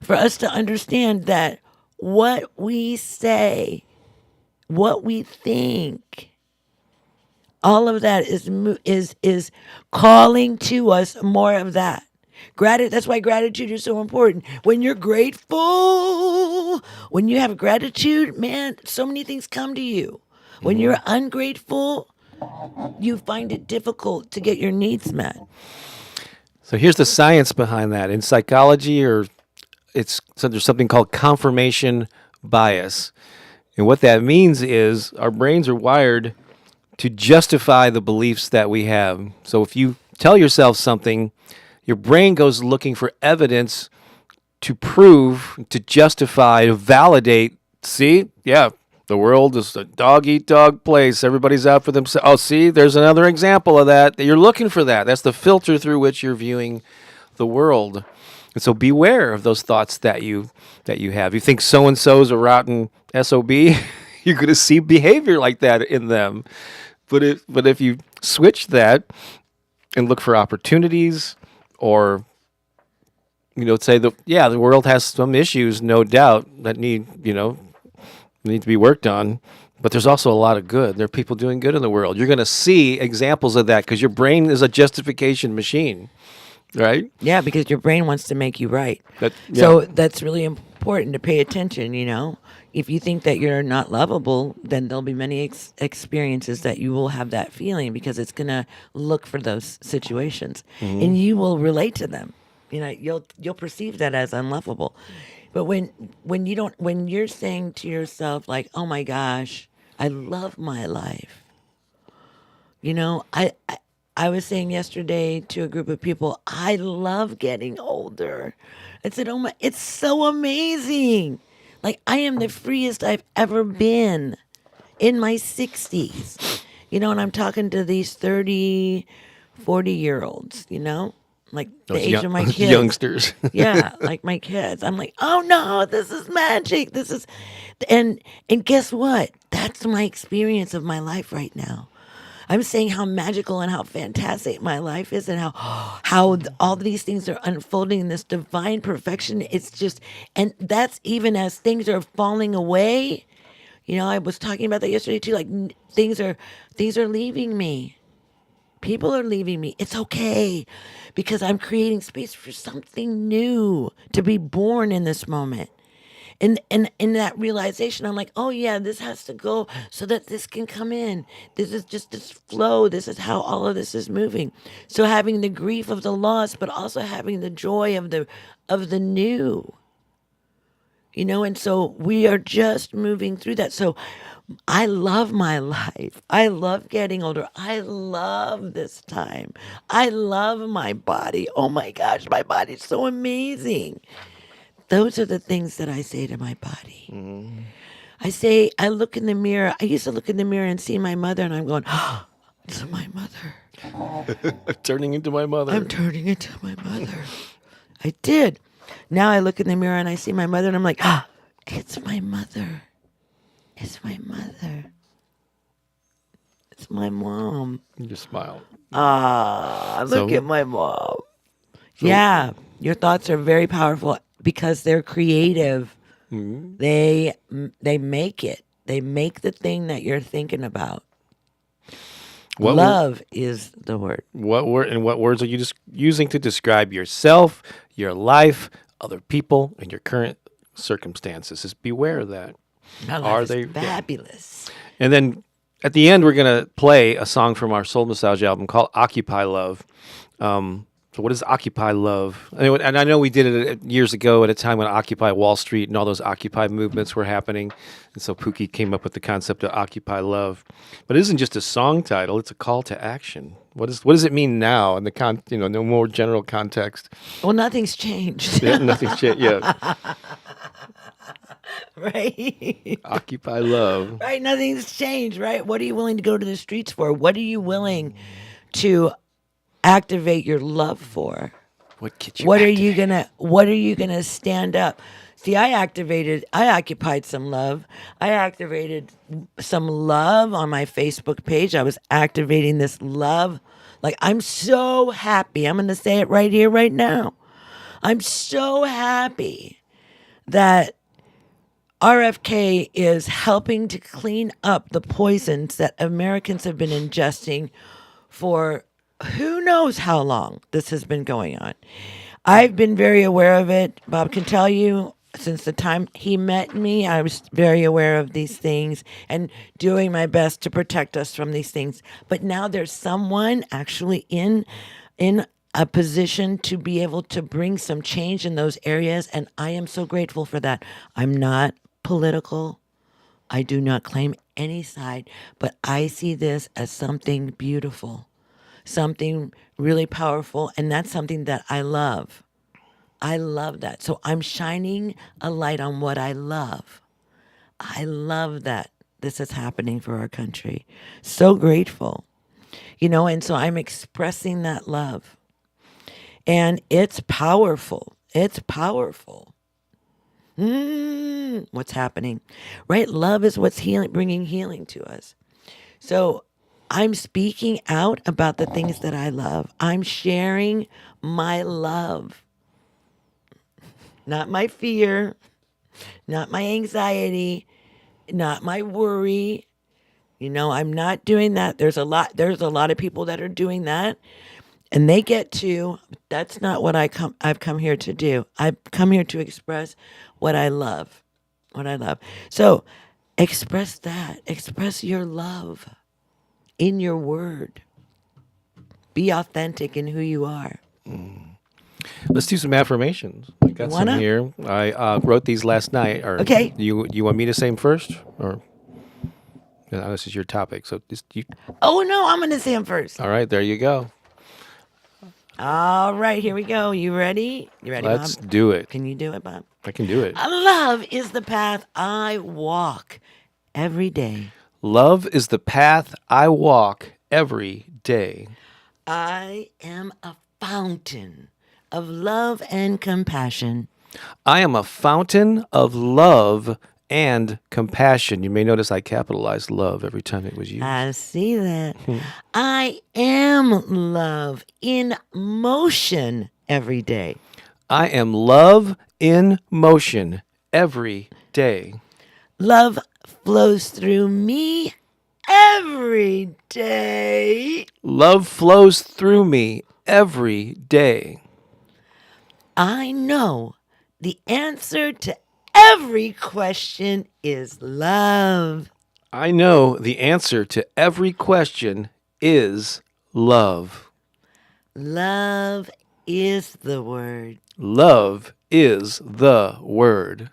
for us to understand that what we say, what we think, all of that is calling to us more of that. That's why gratitude is so important. When you're grateful, when you have gratitude, man, so many things come to you. When you're ungrateful, you find it difficult to get your needs met. So here's the science behind that. In psychology, there's something called confirmation bias. And what that means is our brains are wired to justify the beliefs that we have. So if you tell yourself something, your brain goes looking for evidence to prove, to justify, to validate. See, yeah, the world is a dog-eat-dog place. Everybody's out for themselves. Oh, see, there's another example of that. You're looking for that. That's the filter through which you're viewing the world. And so beware of those thoughts that you have. You think so-and-so's a rotten SOB, you're going to see behavior like that in them. But if you switch that and look for opportunities or say the world has some issues, no doubt, that need to be worked on, but there's also a lot of good. There are people doing good in the world. You're going to see examples of that because your brain is a justification machine. Right? Yeah, because your brain wants to make you right. Yeah. So that's really important to pay attention, If you think that you're not lovable, then there'll be many experiences that you will have that feeling because it's going to look for those situations and you will relate to them. You'll perceive that as unlovable. But when you're saying to yourself like, "Oh my gosh, I love my life." I was saying yesterday to a group of people, I love getting older. I said, oh my, it's so amazing. Like, I am the freest I've ever been in my 60s. And I'm talking to these 30, 40-year-olds, like the Those age of my kids. youngsters. Yeah, like my kids. I'm like, oh no, this is magic. This is, and guess what? That's my experience of my life right now. I'm saying how magical and how fantastic my life is, and all these things are unfolding in this divine perfection. It's just, and that's even as things are falling away. You know, I was talking about that yesterday too. Like things are leaving me. People are leaving me. It's okay, because I'm creating space for something new to be born in this moment. And in that realization, I'm like, oh yeah, this has to go so that this can come in. This is just this flow. This is how all of this is moving. So having the grief of the loss, but also having the joy of the new. You know, and so we are just moving through that. So I love my life. I love getting older. I love this time. I love my body. Oh my gosh, my body's so amazing. Those are the things that I say to my body. I look in the mirror. I used to look in the mirror and see my mother, and I'm going, oh, it's my mother. Turning into my mother. I'm turning into my mother. I did. Now I look in the mirror and I see my mother, and I'm like, ah, it's my mother. It's my mother. It's my mom. You just smile. Look at my mom. Yeah, your thoughts are very powerful because they're creative. Mm-hmm. They make it. They make the thing that you're thinking about. Love is the word. What words are you just using to describe yourself, your life, other people, and your current circumstances? Just beware of that. My life is fabulous. Yeah. And then at the end, we're going to play a song from our Soul Massage album called Occupy Love. So what is Occupy Love? And I know we did it years ago at a time when Occupy Wall Street and all those Occupy movements were happening. And so Pooki came up with the concept of Occupy Love. But it isn't just a song title, it's a call to action. What does it mean now in the no more general context? Well, nothing's changed. Yeah, nothing's changed. Yeah. Right? Occupy Love. Right, nothing's changed, right? What are you willing to go to the streets for? What are you willing to activate your love for? What are you gonna stand up? See, I occupied some love. I activated some love on my Facebook page. I was activating this love. Like, I'm so happy. I'm gonna say it right here, right now. I'm so happy that RFK is helping to clean up the poisons that Americans have been ingesting for who knows how long this has been going on. I've been very aware of it. Bob can tell you, since the time he met me, I was very aware of these things and doing my best to protect us from these things. But now there's someone actually in a position to be able to bring some change in those areas, and I am so grateful for that. I'm not political. I do not claim any side, but I see this as something beautiful. Something really powerful, and that's something that I love. I love that. So I'm shining a light on what I love. I love that this is happening for our country. So grateful. And so I'm expressing that love. And it's powerful. It's powerful. What's happening? Right? Love is what's bringing healing to us. So I'm speaking out about the things that I love. I'm sharing my love. Not my fear, not my anxiety, not my worry. I'm not doing that. There's a lot of people that are doing that, and they get to. That's not what I've come here to do. I've come here to express what I love. What I love. So express that. Express your love in your word. Be authentic in who you are. Let's do some affirmations. I got some here. I wrote these last night. Okay. You want me to say them first, or this is your topic? So you. Oh no, I'm going to say them first. All right, there you go. All right, here we go. You ready? You ready, Let's Bob? do it. Can you do it, Bob? I can do it. Love is the path I walk every day. Love is the path I walk every day. I am a fountain of love and compassion. I am a fountain of love and compassion. You may notice I capitalized love every time it was used. I see that. I am love in motion every day. I am love in motion every day. Love flows through me every day. Love flows through me every day. I know the answer to every question is love. I know the answer to every question is love. Love is the word. Love is the word.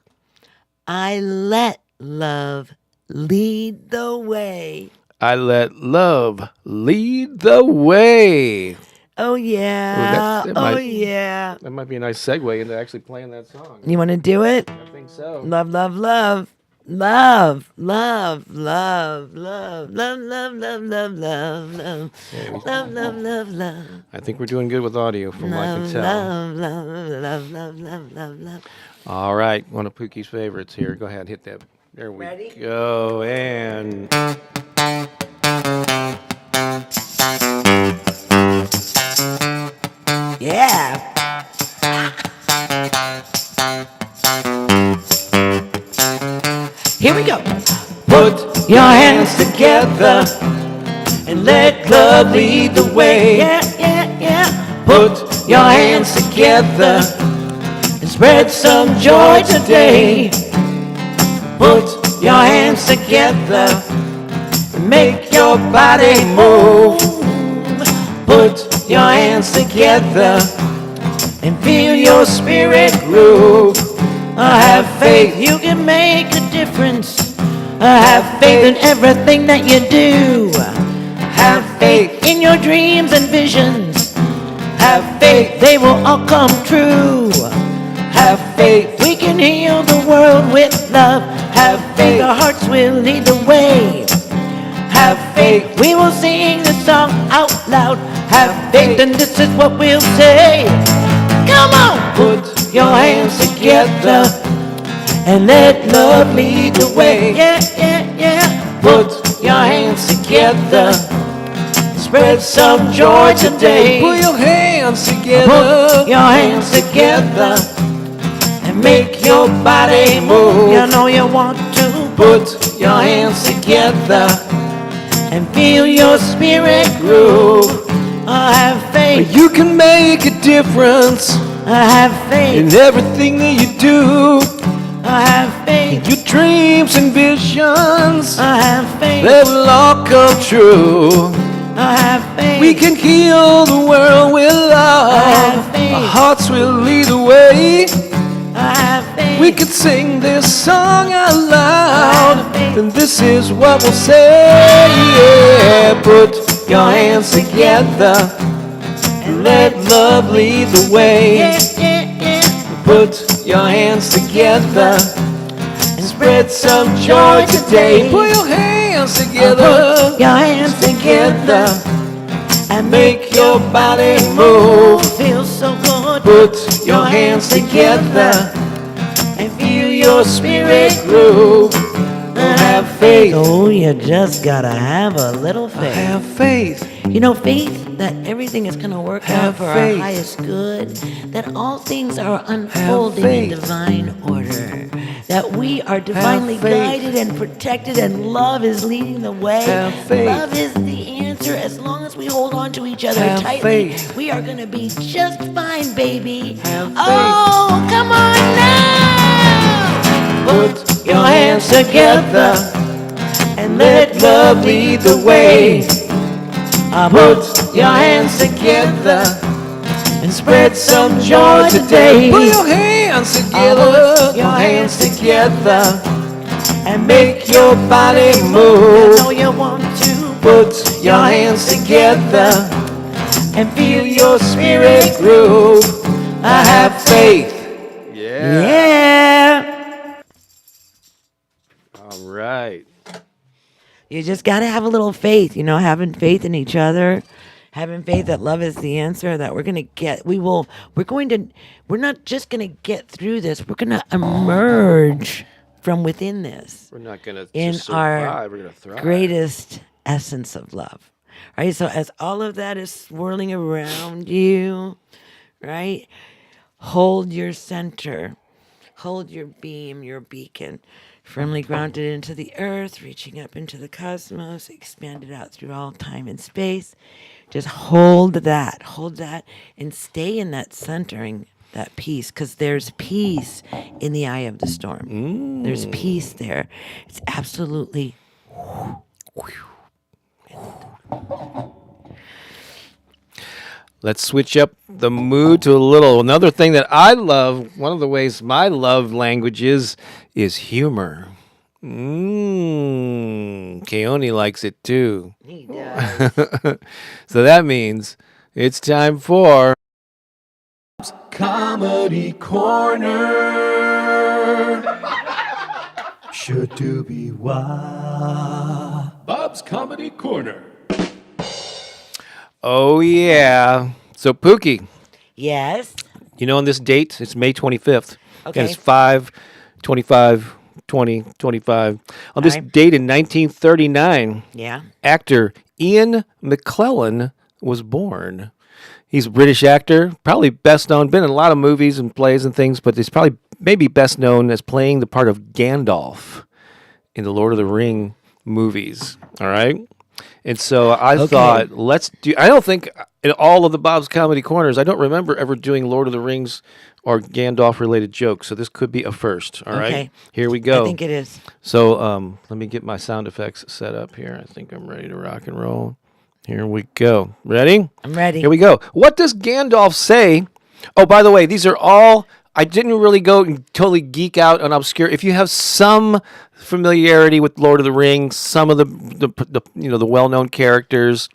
I let love lead the way. I let love lead the way. Oh, yeah. that Oh, might- yeah. That might be a nice segue into actually playing that song. You want to do it? I think so. Love, love, love. Love, love, love, love, love, love, love, love, love, love, love, love, love, love. I think we're doing good with audio from what I can tell. Love, love, love, love, love, love, love. All right, one of Pookie's favorites here. Go ahead, hit that. There we Ready? go. And Yeah. Here we go. put Your hands together and let love lead the way. Yeah, yeah, yeah. Put your hands together and spread some joy today. Put your hands together and make your body move. Put your hands together and feel your spirit groove. I have faith you can make a difference. I have faith in everything that you do. Have faith in your dreams and visions. Have faith they will all come true. Have faith we can heal the world with love. Have faith our hearts will lead the way. Have faith we will sing the song out loud. Have faith and this is what we'll say. Come on! Put your hands together and let love lead the way. Yeah, yeah, yeah. Put your hands together. Spread some joy today. Put your hands together. Put your hands together and make your body move. You know you want to. Put your hands together and feel your spirit groove. I have faith. You can make a difference. I have faith in everything that you do. I have faith in your dreams and visions. I have faith they will all come true. I have faith we can heal the world with love. I have faith our hearts will lead the way. I have faith we can sing this song out loud. And this is what we'll say. Yeah. Put your hands together and let love lead the way. Yeah, yeah, yeah. Put your hands together and spread some joy today. Put your hands together. Put your hands together and make your body move. Feels so good. Put your hands together and feel your spirit groove. Have faith. Oh, you just gotta have a little faith. Have faith. You know, faith that everything is gonna work out for our highest good. That all things are unfolding in divine order. That we are divinely guided and protected, and love is leading the way. Love is the answer. As long as we hold on to each other tightly, we are gonna be just fine, baby. Oh, come on now! Put your hands together and let love lead the way. Put your hands together and spread some joy today. Put your hands together. Put your hands together and make your body move. I know you want to. Put your hands together and feel your spirit groove. I have faith. Yeah. All right. You just got to have a little faith, you know, having faith in each other, having faith that love is the answer, that we're not just going to get through this, we're going to emerge from within this We're not going to in just our survive. We're going to thrive. greatest essence of love. Right? So as all of that is swirling around you, right? Hold your center. Hold your beam, your beacon, firmly grounded into the earth, reaching up into the cosmos, expanded out through all time and space. Just hold that, and stay in that centering, that peace, because there's peace in the eye of the storm. There's peace there. It's absolutely. Let's switch up the mood to another thing that I love. One of the ways my love language is humor. Keone likes it too. He does. So that means it's time for Comedy Corner. Should do be why. Bob's Comedy Corner. Oh, yeah. So, Pooki, Yes. on this date, it's May 25th. Okay. And it's 5/25/2025. On this Alright. date in 1939, Yeah. actor Ian McKellen was born. He's a British actor, probably best known, been in a lot of movies and plays and things, but he's probably maybe best known as playing the part of Gandalf in the Lord of the Ring movies. All right? And so I thought, I don't think in all of the Bob's Comedy Corners, I don't remember ever doing Lord of the Rings or Gandalf related jokes. So this could be a first. All right. Okay. Here we go. I think it is. So let me get my sound effects set up here. I think I'm ready to rock and roll. Here we go. Ready? I'm ready. Here we go. What does Gandalf say? Oh, by the way, these are all, I didn't really go and totally geek out on obscure. If you have some familiarity with Lord of the Rings, some of the well-known characters,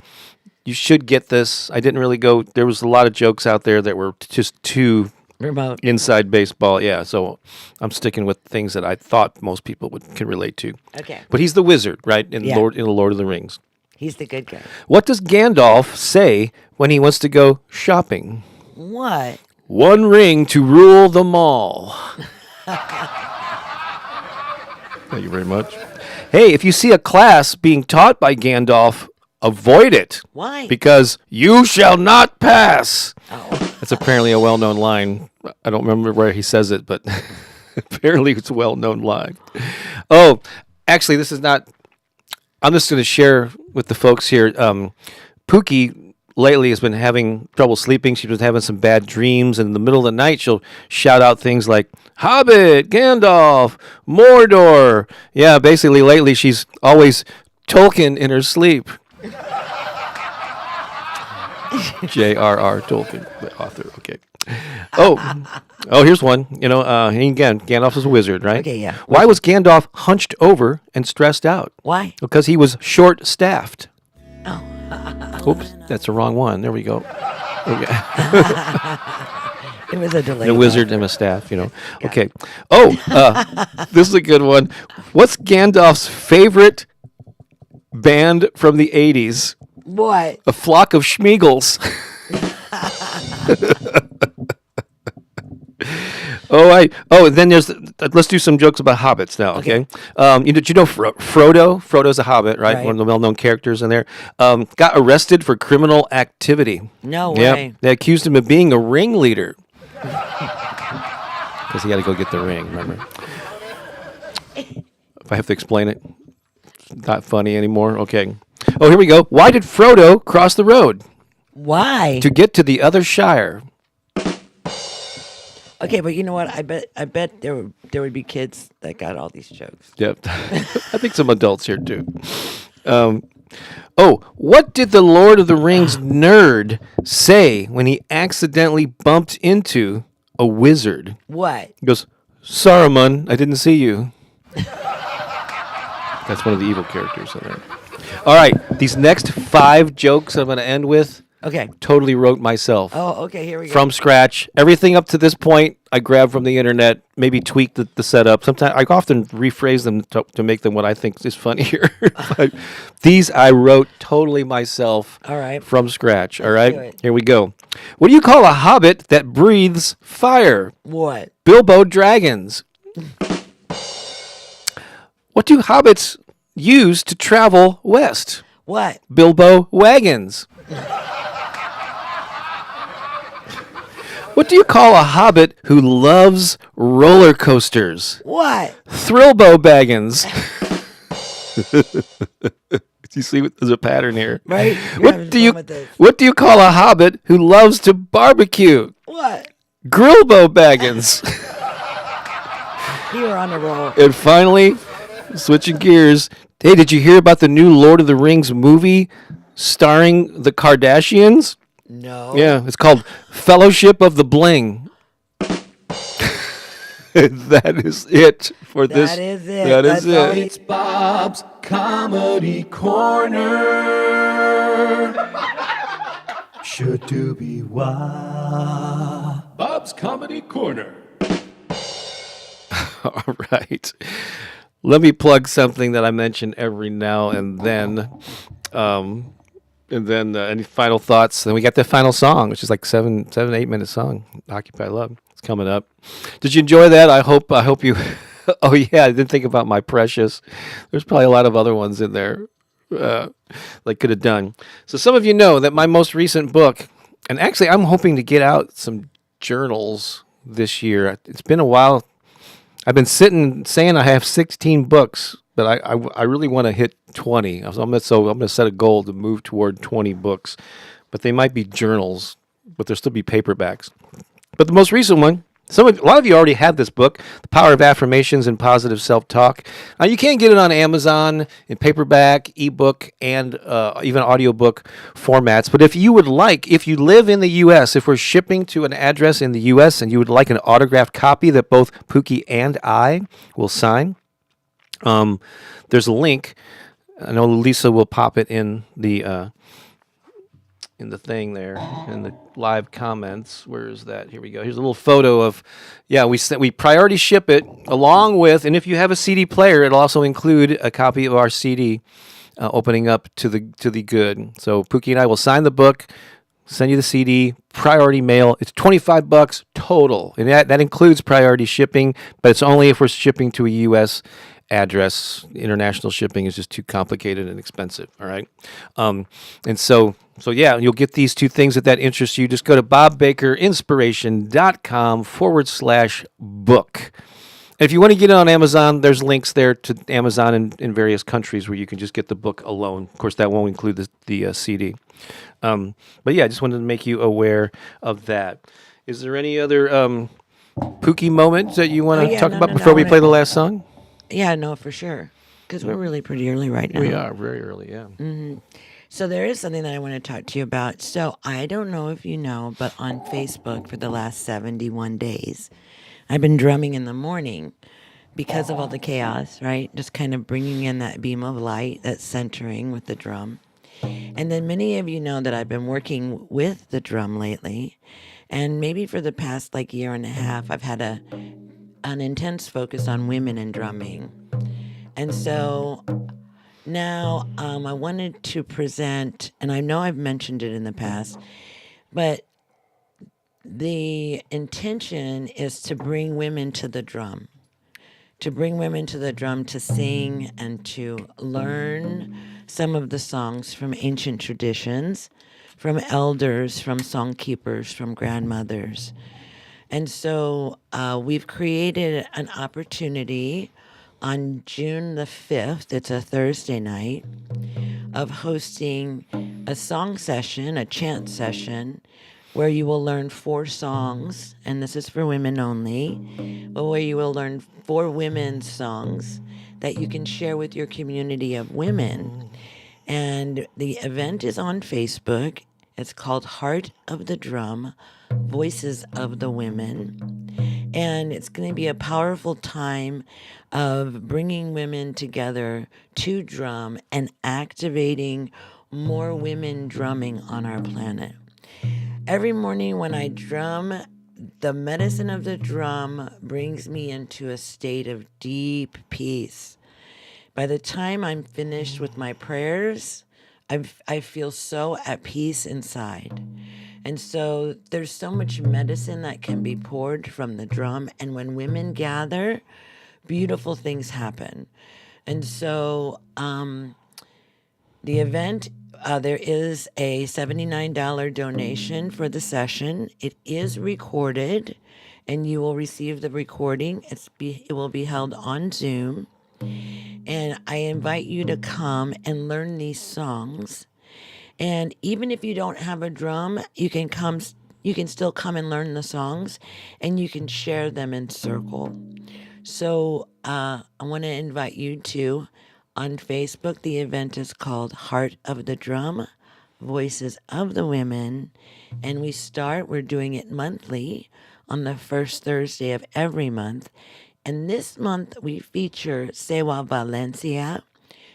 you should get this. I didn't really go, there was a lot of jokes out there that were just too Remote. inside baseball. Yeah, so I'm sticking with things that I thought most people can relate to. Okay. But he's the wizard, right? In Yeah. the Lord of the Rings. He's the good guy. What does Gandalf say when he wants to go shopping? What? One ring to rule them all. Thank you very much. Hey, if you see a class being taught by Gandalf, avoid it. Why? Because you shall not pass. Oh. That's apparently a well-known line. I don't remember where he says it, but apparently it's a well-known line. Oh, actually, this is not... I'm just going to share with the folks here. Pooki lately has been having trouble sleeping. She's been having some bad dreams. And in the middle of the night, she'll shout out things like, Hobbit, Gandalf, Mordor. Yeah, basically lately she's always Tolkien in her sleep. J.R.R. Tolkien, the author. Okay. Oh, here's one. Again, Gandalf is a wizard, right? Okay, yeah. Why was Gandalf hunched over and stressed out? Why? Because he was short-staffed. Oh. Oops, that's the wrong one. There we go. Okay. It was a delay. A wizard and a staff, Okay. Oh, this is a good one. What's Gandalf's favorite band from the 80s? What? A Flock of Schmeagles. And then let's do some jokes about hobbits now, okay? Did you know Frodo? Frodo's a hobbit, right? Right. One of the well-known characters in there. Got arrested for criminal activity. No Yep. way. They accused him of being a ringleader. Because he had to go get the ring, remember? If I have to explain it, it's not funny anymore. Okay. Oh, here we go. Why did Frodo cross the road? Why? To get to the other Shire. Okay, but you know what? I bet there would be kids that got all these jokes. Yep. I think some adults here too. What did the Lord of the Rings nerd say when he accidentally bumped into a wizard? What? He goes, Saruman, I didn't see you. That's one of the evil characters in there. All right, these next 5 jokes I'm going to end with, Okay. Totally wrote myself. Oh, okay. Here we go. From scratch. Everything up to this point, I grabbed from the internet, maybe tweaked the setup. Sometimes I often rephrase them to make them what I think is funnier. But these I wrote totally myself. All right. From scratch. All Let's do right. it. Here we go. What do you call a hobbit that breathes fire? What? Bilbo Dragons. What do hobbits use to travel west? What? Bilbo Wagons. What do you call a hobbit who loves roller coasters? What? Thrilbo Baggins. You see, there's a pattern here. Right? You're having fun with this. What do you call a hobbit who loves to barbecue? What? Grillbo Baggins. You're on a roll. And finally, switching gears. Hey, did you hear about the new Lord of the Rings movie starring the Kardashians? No. Yeah, it's called Fellowship of the Bling. That is it for this. That is it. That is That's all it. It's Bob's Comedy Corner. Should do be why. Bob's Comedy Corner. All right. Let me plug something that I mention every now and then. Any final thoughts? Then we got the final song, which is like 8-minute song. Occupy Love. It's coming up. Did you enjoy that? I hope you. Oh yeah, I didn't think about My Precious. There's probably a lot of other ones in there. Like could have done. So some of you know that my most recent book, and actually I'm hoping to get out some journals this year. It's been a while. I've been saying I have 16 books, but I really want to hit 20. So I'm going to set a goal to move toward 20 books, but they might be journals, but there'll still be paperbacks. But the most recent one, a lot of you already have this book, The Power of Affirmations and Positive Self-Talk. Now you can get it on Amazon in paperback, ebook, and even audiobook formats. But if you live in the U.S., if we're shipping to an address in the U.S. and you would like an autographed copy that both Pooki and I will sign, there's a link. I know Lisa will pop it in the thing there in the live comments. Where is that? Here we go. Here's a little photo of, we priority ship it along with, and if you have a CD player, it'll also include a copy of our CD opening up to the good. So Pooki and I will sign the book, send you the CD, priority mail. It's $25 total, and that includes priority shipping, but it's only if we're shipping to a U.S. address. International shipping is just too complicated and expensive. All right. And so you'll get these two things that interests you. Just go to bobbakerinspiration.com/book. And if you want to get it on Amazon, there's links there to Amazon in various countries where you can just get the book alone. Of course, that won't include the CD. But yeah, I just wanted to make you aware of that. Is there any other Pooki moments that you want to talk about before we play the last song? Yeah, no, for sure. Because we're really pretty early right now. We are very early, yeah. Mm-hmm. So there is something that I want to talk to you about. So I don't know if you know, but on Facebook for the last 71 days, I've been drumming in the morning because of all the chaos, right? Just kind of bringing in that beam of light, that centering with the drum. And then many of you know that I've been working with the drum lately. And maybe for the past year and a half, I've had an intense focus on women in drumming. And so now I wanted to present, and I know I've mentioned it in the past, but the intention is to bring women to the drum, to sing and to learn some of the songs from ancient traditions, from elders, from songkeepers, from grandmothers. And so we've created an opportunity on June the 5th, it's a Thursday night, of hosting a song session, a chant session, where you will learn 4 songs, and this is for women only, but where you will learn 4 women's songs that you can share with your community of women. And the event is on Facebook. It's called Heart of the Drum, Voices of the Women. And it's going to be a powerful time of bringing women together to drum and activating more women drumming on our planet. Every morning when I drum, the medicine of the drum brings me into a state of deep peace. By the time I'm finished with my prayers, I feel so at peace inside. And so there's so much medicine that can be poured from the drum. And when women gather, beautiful things happen. And so the event, there is a $79 donation for the session. It is recorded, and you will receive the recording. It will be held on Zoom. And I invite you to come and learn these songs. And even if you don't have a drum, you can still come and learn the songs, and you can share them in circle. So I want to invite you to, on Facebook, the event is called Heart of the Drum, Voices of the Women. And we're doing it monthly on the first Thursday of every month. And this month we feature Sewa Valencia.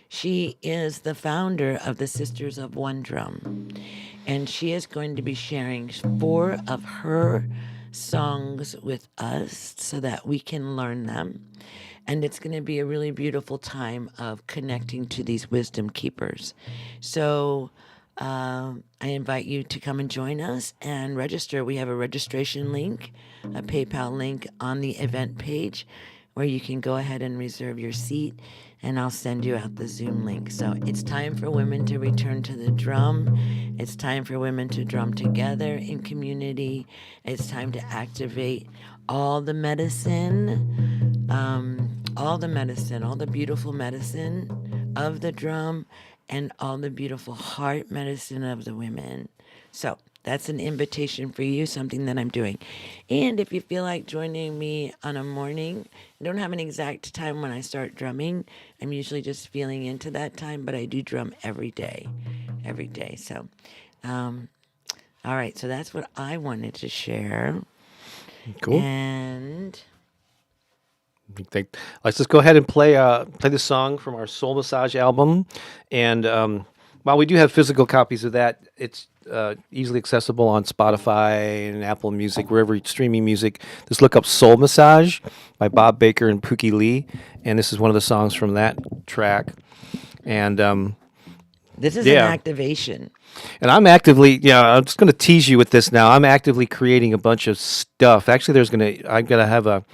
She is the founder of the Sisters of One Drum. And she is going to be sharing 4 of her songs with us so that we can learn them. And it's going to be a really beautiful time of connecting to these wisdom keepers. So I invite you to come and join us and register. We have a registration link, a PayPal link on the event page where you can go ahead and reserve your seat, and I'll send you out the Zoom link. So it's time for women to return to the drum. It's time for women to drum together in community. It's time to activate all the medicine, all the beautiful medicine of the drum, and all the beautiful heart medicine of the women. So that's an invitation for you, something that I'm doing. And if you feel like joining me on a morning, I don't have an exact time when I start drumming. I'm usually just feeling into that time, but I do drum every day. So, all right. So that's what I wanted to share. Cool. And Let's just go ahead and play this song from our Soul Massage album. And while we do have physical copies of that, it's easily accessible on Spotify and Apple Music, wherever you're streaming music. Just look up Soul Massage by Bob Baker and Pooki Lee. And this is one of the songs from that track. And this is an activation. And I'm actively, I'm just going to tease you with this now. I'm actively creating a bunch of stuff. Actually, I'm going to have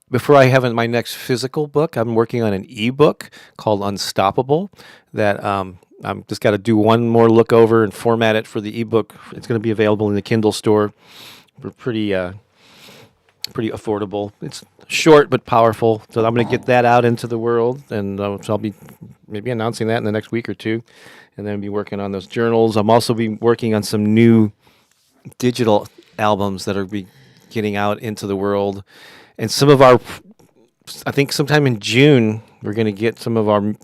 before I have my next physical book, I'm working on an ebook called Unstoppable that I'm just got to do one more look over and format it for the ebook. It's going to be available in the Kindle store for pretty affordable. It's short but powerful. So I'm going to get that out into the world, and so I'll be maybe announcing that in the next week or two, and then be working on those journals. I'm also be working on some new digital albums that are be getting out into the world. And I think sometime in June, we're going to get some of our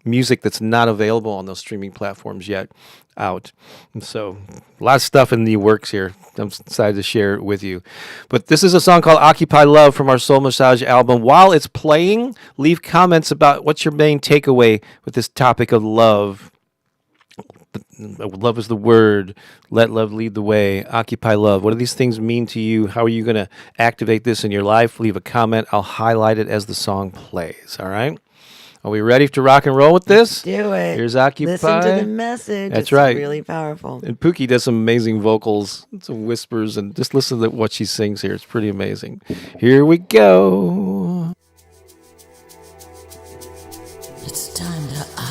music that's not available on those streaming platforms yet out. And so a lot of stuff in the works here. I'm excited to share it with you. But this is a song called Occupy Love from our Soul Massage album. While it's playing, leave comments about what's your main takeaway with this topic of love. Love is the word. Let love lead the way. Occupy love. What do these things mean to you? How are you going to activate this in your life? Leave a comment. I'll highlight it as the song plays. All right? Are we ready to rock and roll with this? Do it. Here's Occupy. Listen to the message. That's it's right. Really powerful. And Pooki does some amazing vocals, some whispers, and just listen to what she sings here. It's pretty amazing. Here we go. It's time to occupy.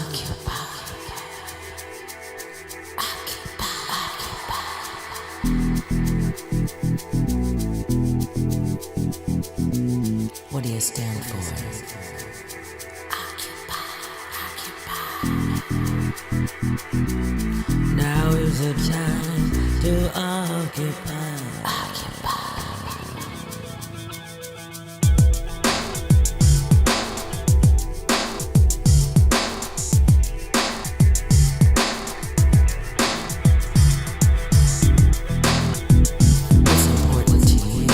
What do you stand for? Now is the time to occupy. What's important to you?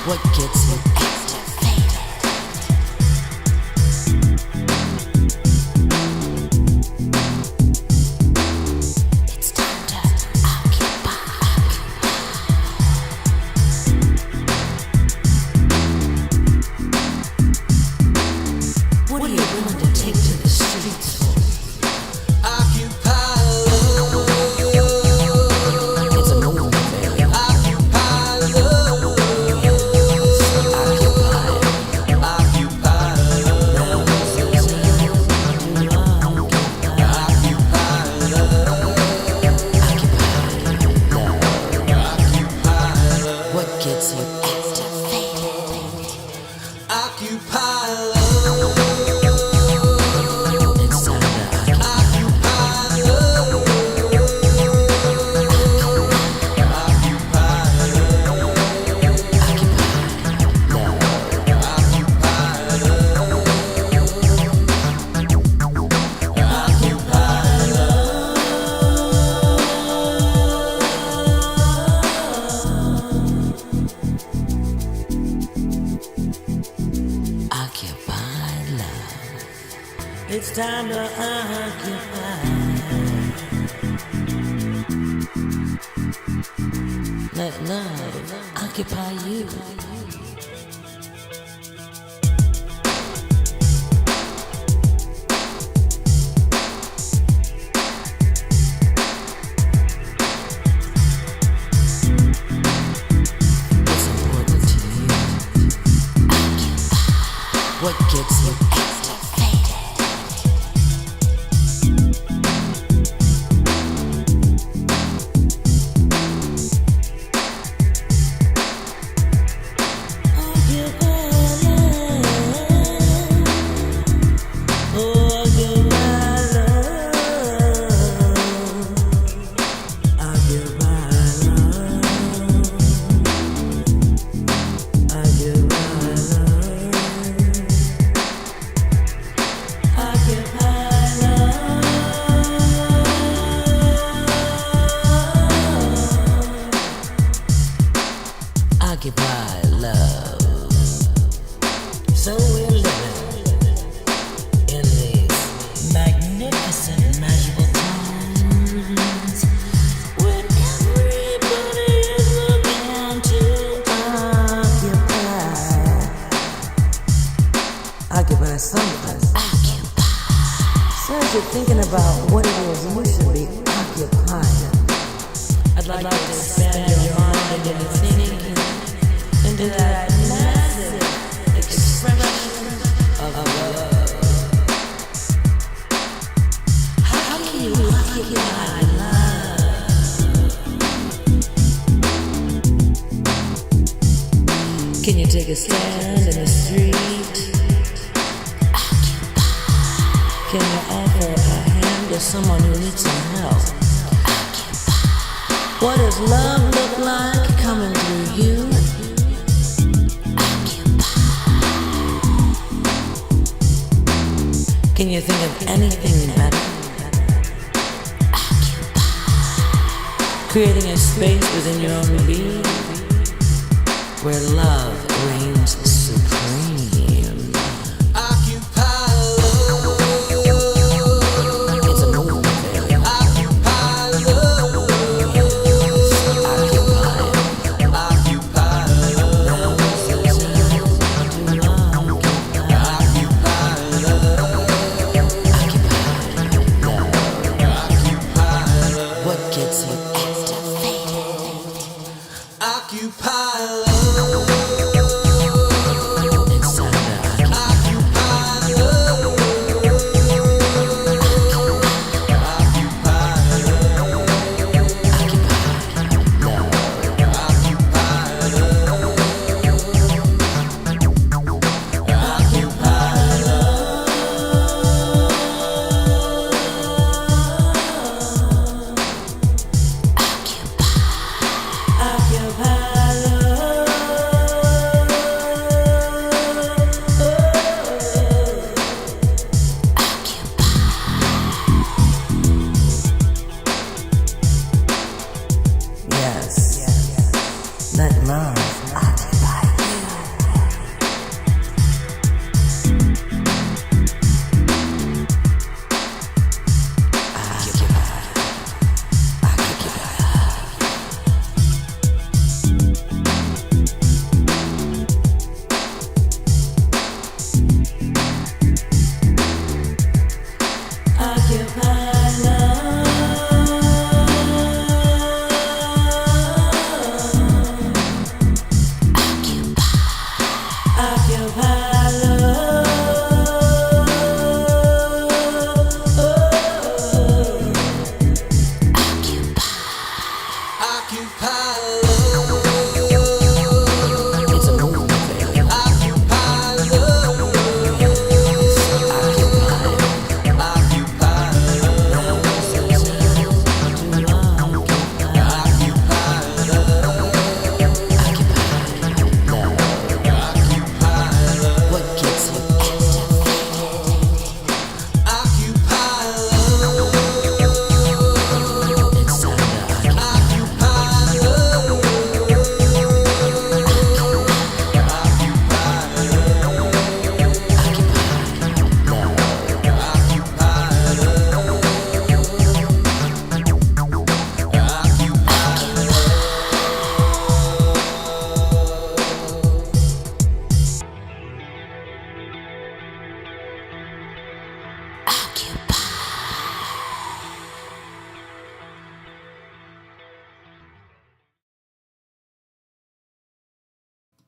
What gets you activated? It's time to occupy. Let love occupy you. What's important to you? Occupy. What gets you activated? Occupy love. So we're living in these magnificent, magical times when everybody is looking to occupy. Occupy something. So as you're thinking about what it is you should be occupying, I'd like to expand your mind into thinking into that massive expression of love. How can you occupy love? Can you take a stand in the street? Can you offer a hand to someone who needs some help? What does love look like coming through you? Can you think of anything better? Creating a space within your own being where love reigns supreme. Occupy love. It's a movement. Occupy love. Occupy love. What gets you activated? Occupy love.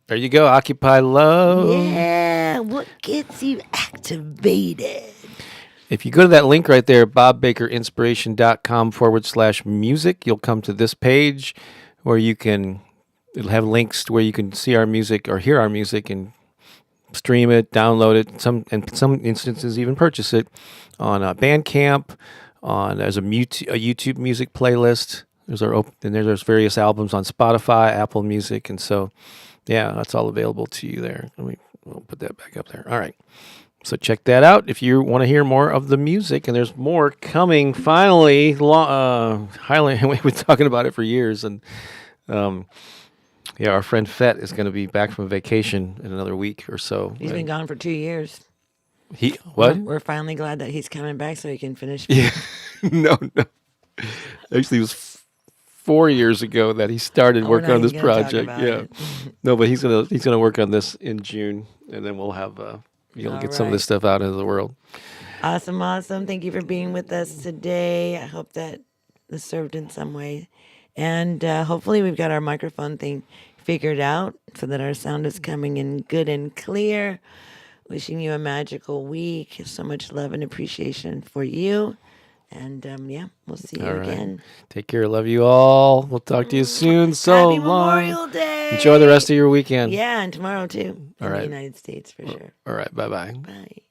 There you go. Occupy Love. Yeah, what gets you activated? If you go to that link right there, bobbakerinspiration.com/music, you'll come to this page where it'll have links to where you can see our music or hear our music and stream it, download it, in some instances even purchase it on Bandcamp. There's a YouTube music playlist. There's various albums on Spotify, Apple Music, and so yeah, that's all available to you there. We'll put that back up there. All right. So check that out if you want to hear more of the music, and there's more coming. Finally, Highland. We've been talking about it for years, and our friend Fett is going to be back from vacation in another week or so. He's been gone for 2 years. What? We're finally glad that he's coming back so he can finish. Yeah, no. Actually, it was 4 years ago that he started working on this project. Yeah, no, but he's gonna work on this in June, and then we'll have get some of this stuff out into the world. Awesome. Thank you for being with us today. I hope that this served in some way, and hopefully we've got our microphone thing figured out so that our sound is coming in good and clear. Wishing you a magical week. So much love and appreciation for you. And we'll see you again. Take care. Love you all. We'll talk to you soon. So Happy long. Memorial Day. Enjoy the rest of your weekend. Yeah, and tomorrow too. All in right. the United States for sure. All right. Bye-bye. Bye.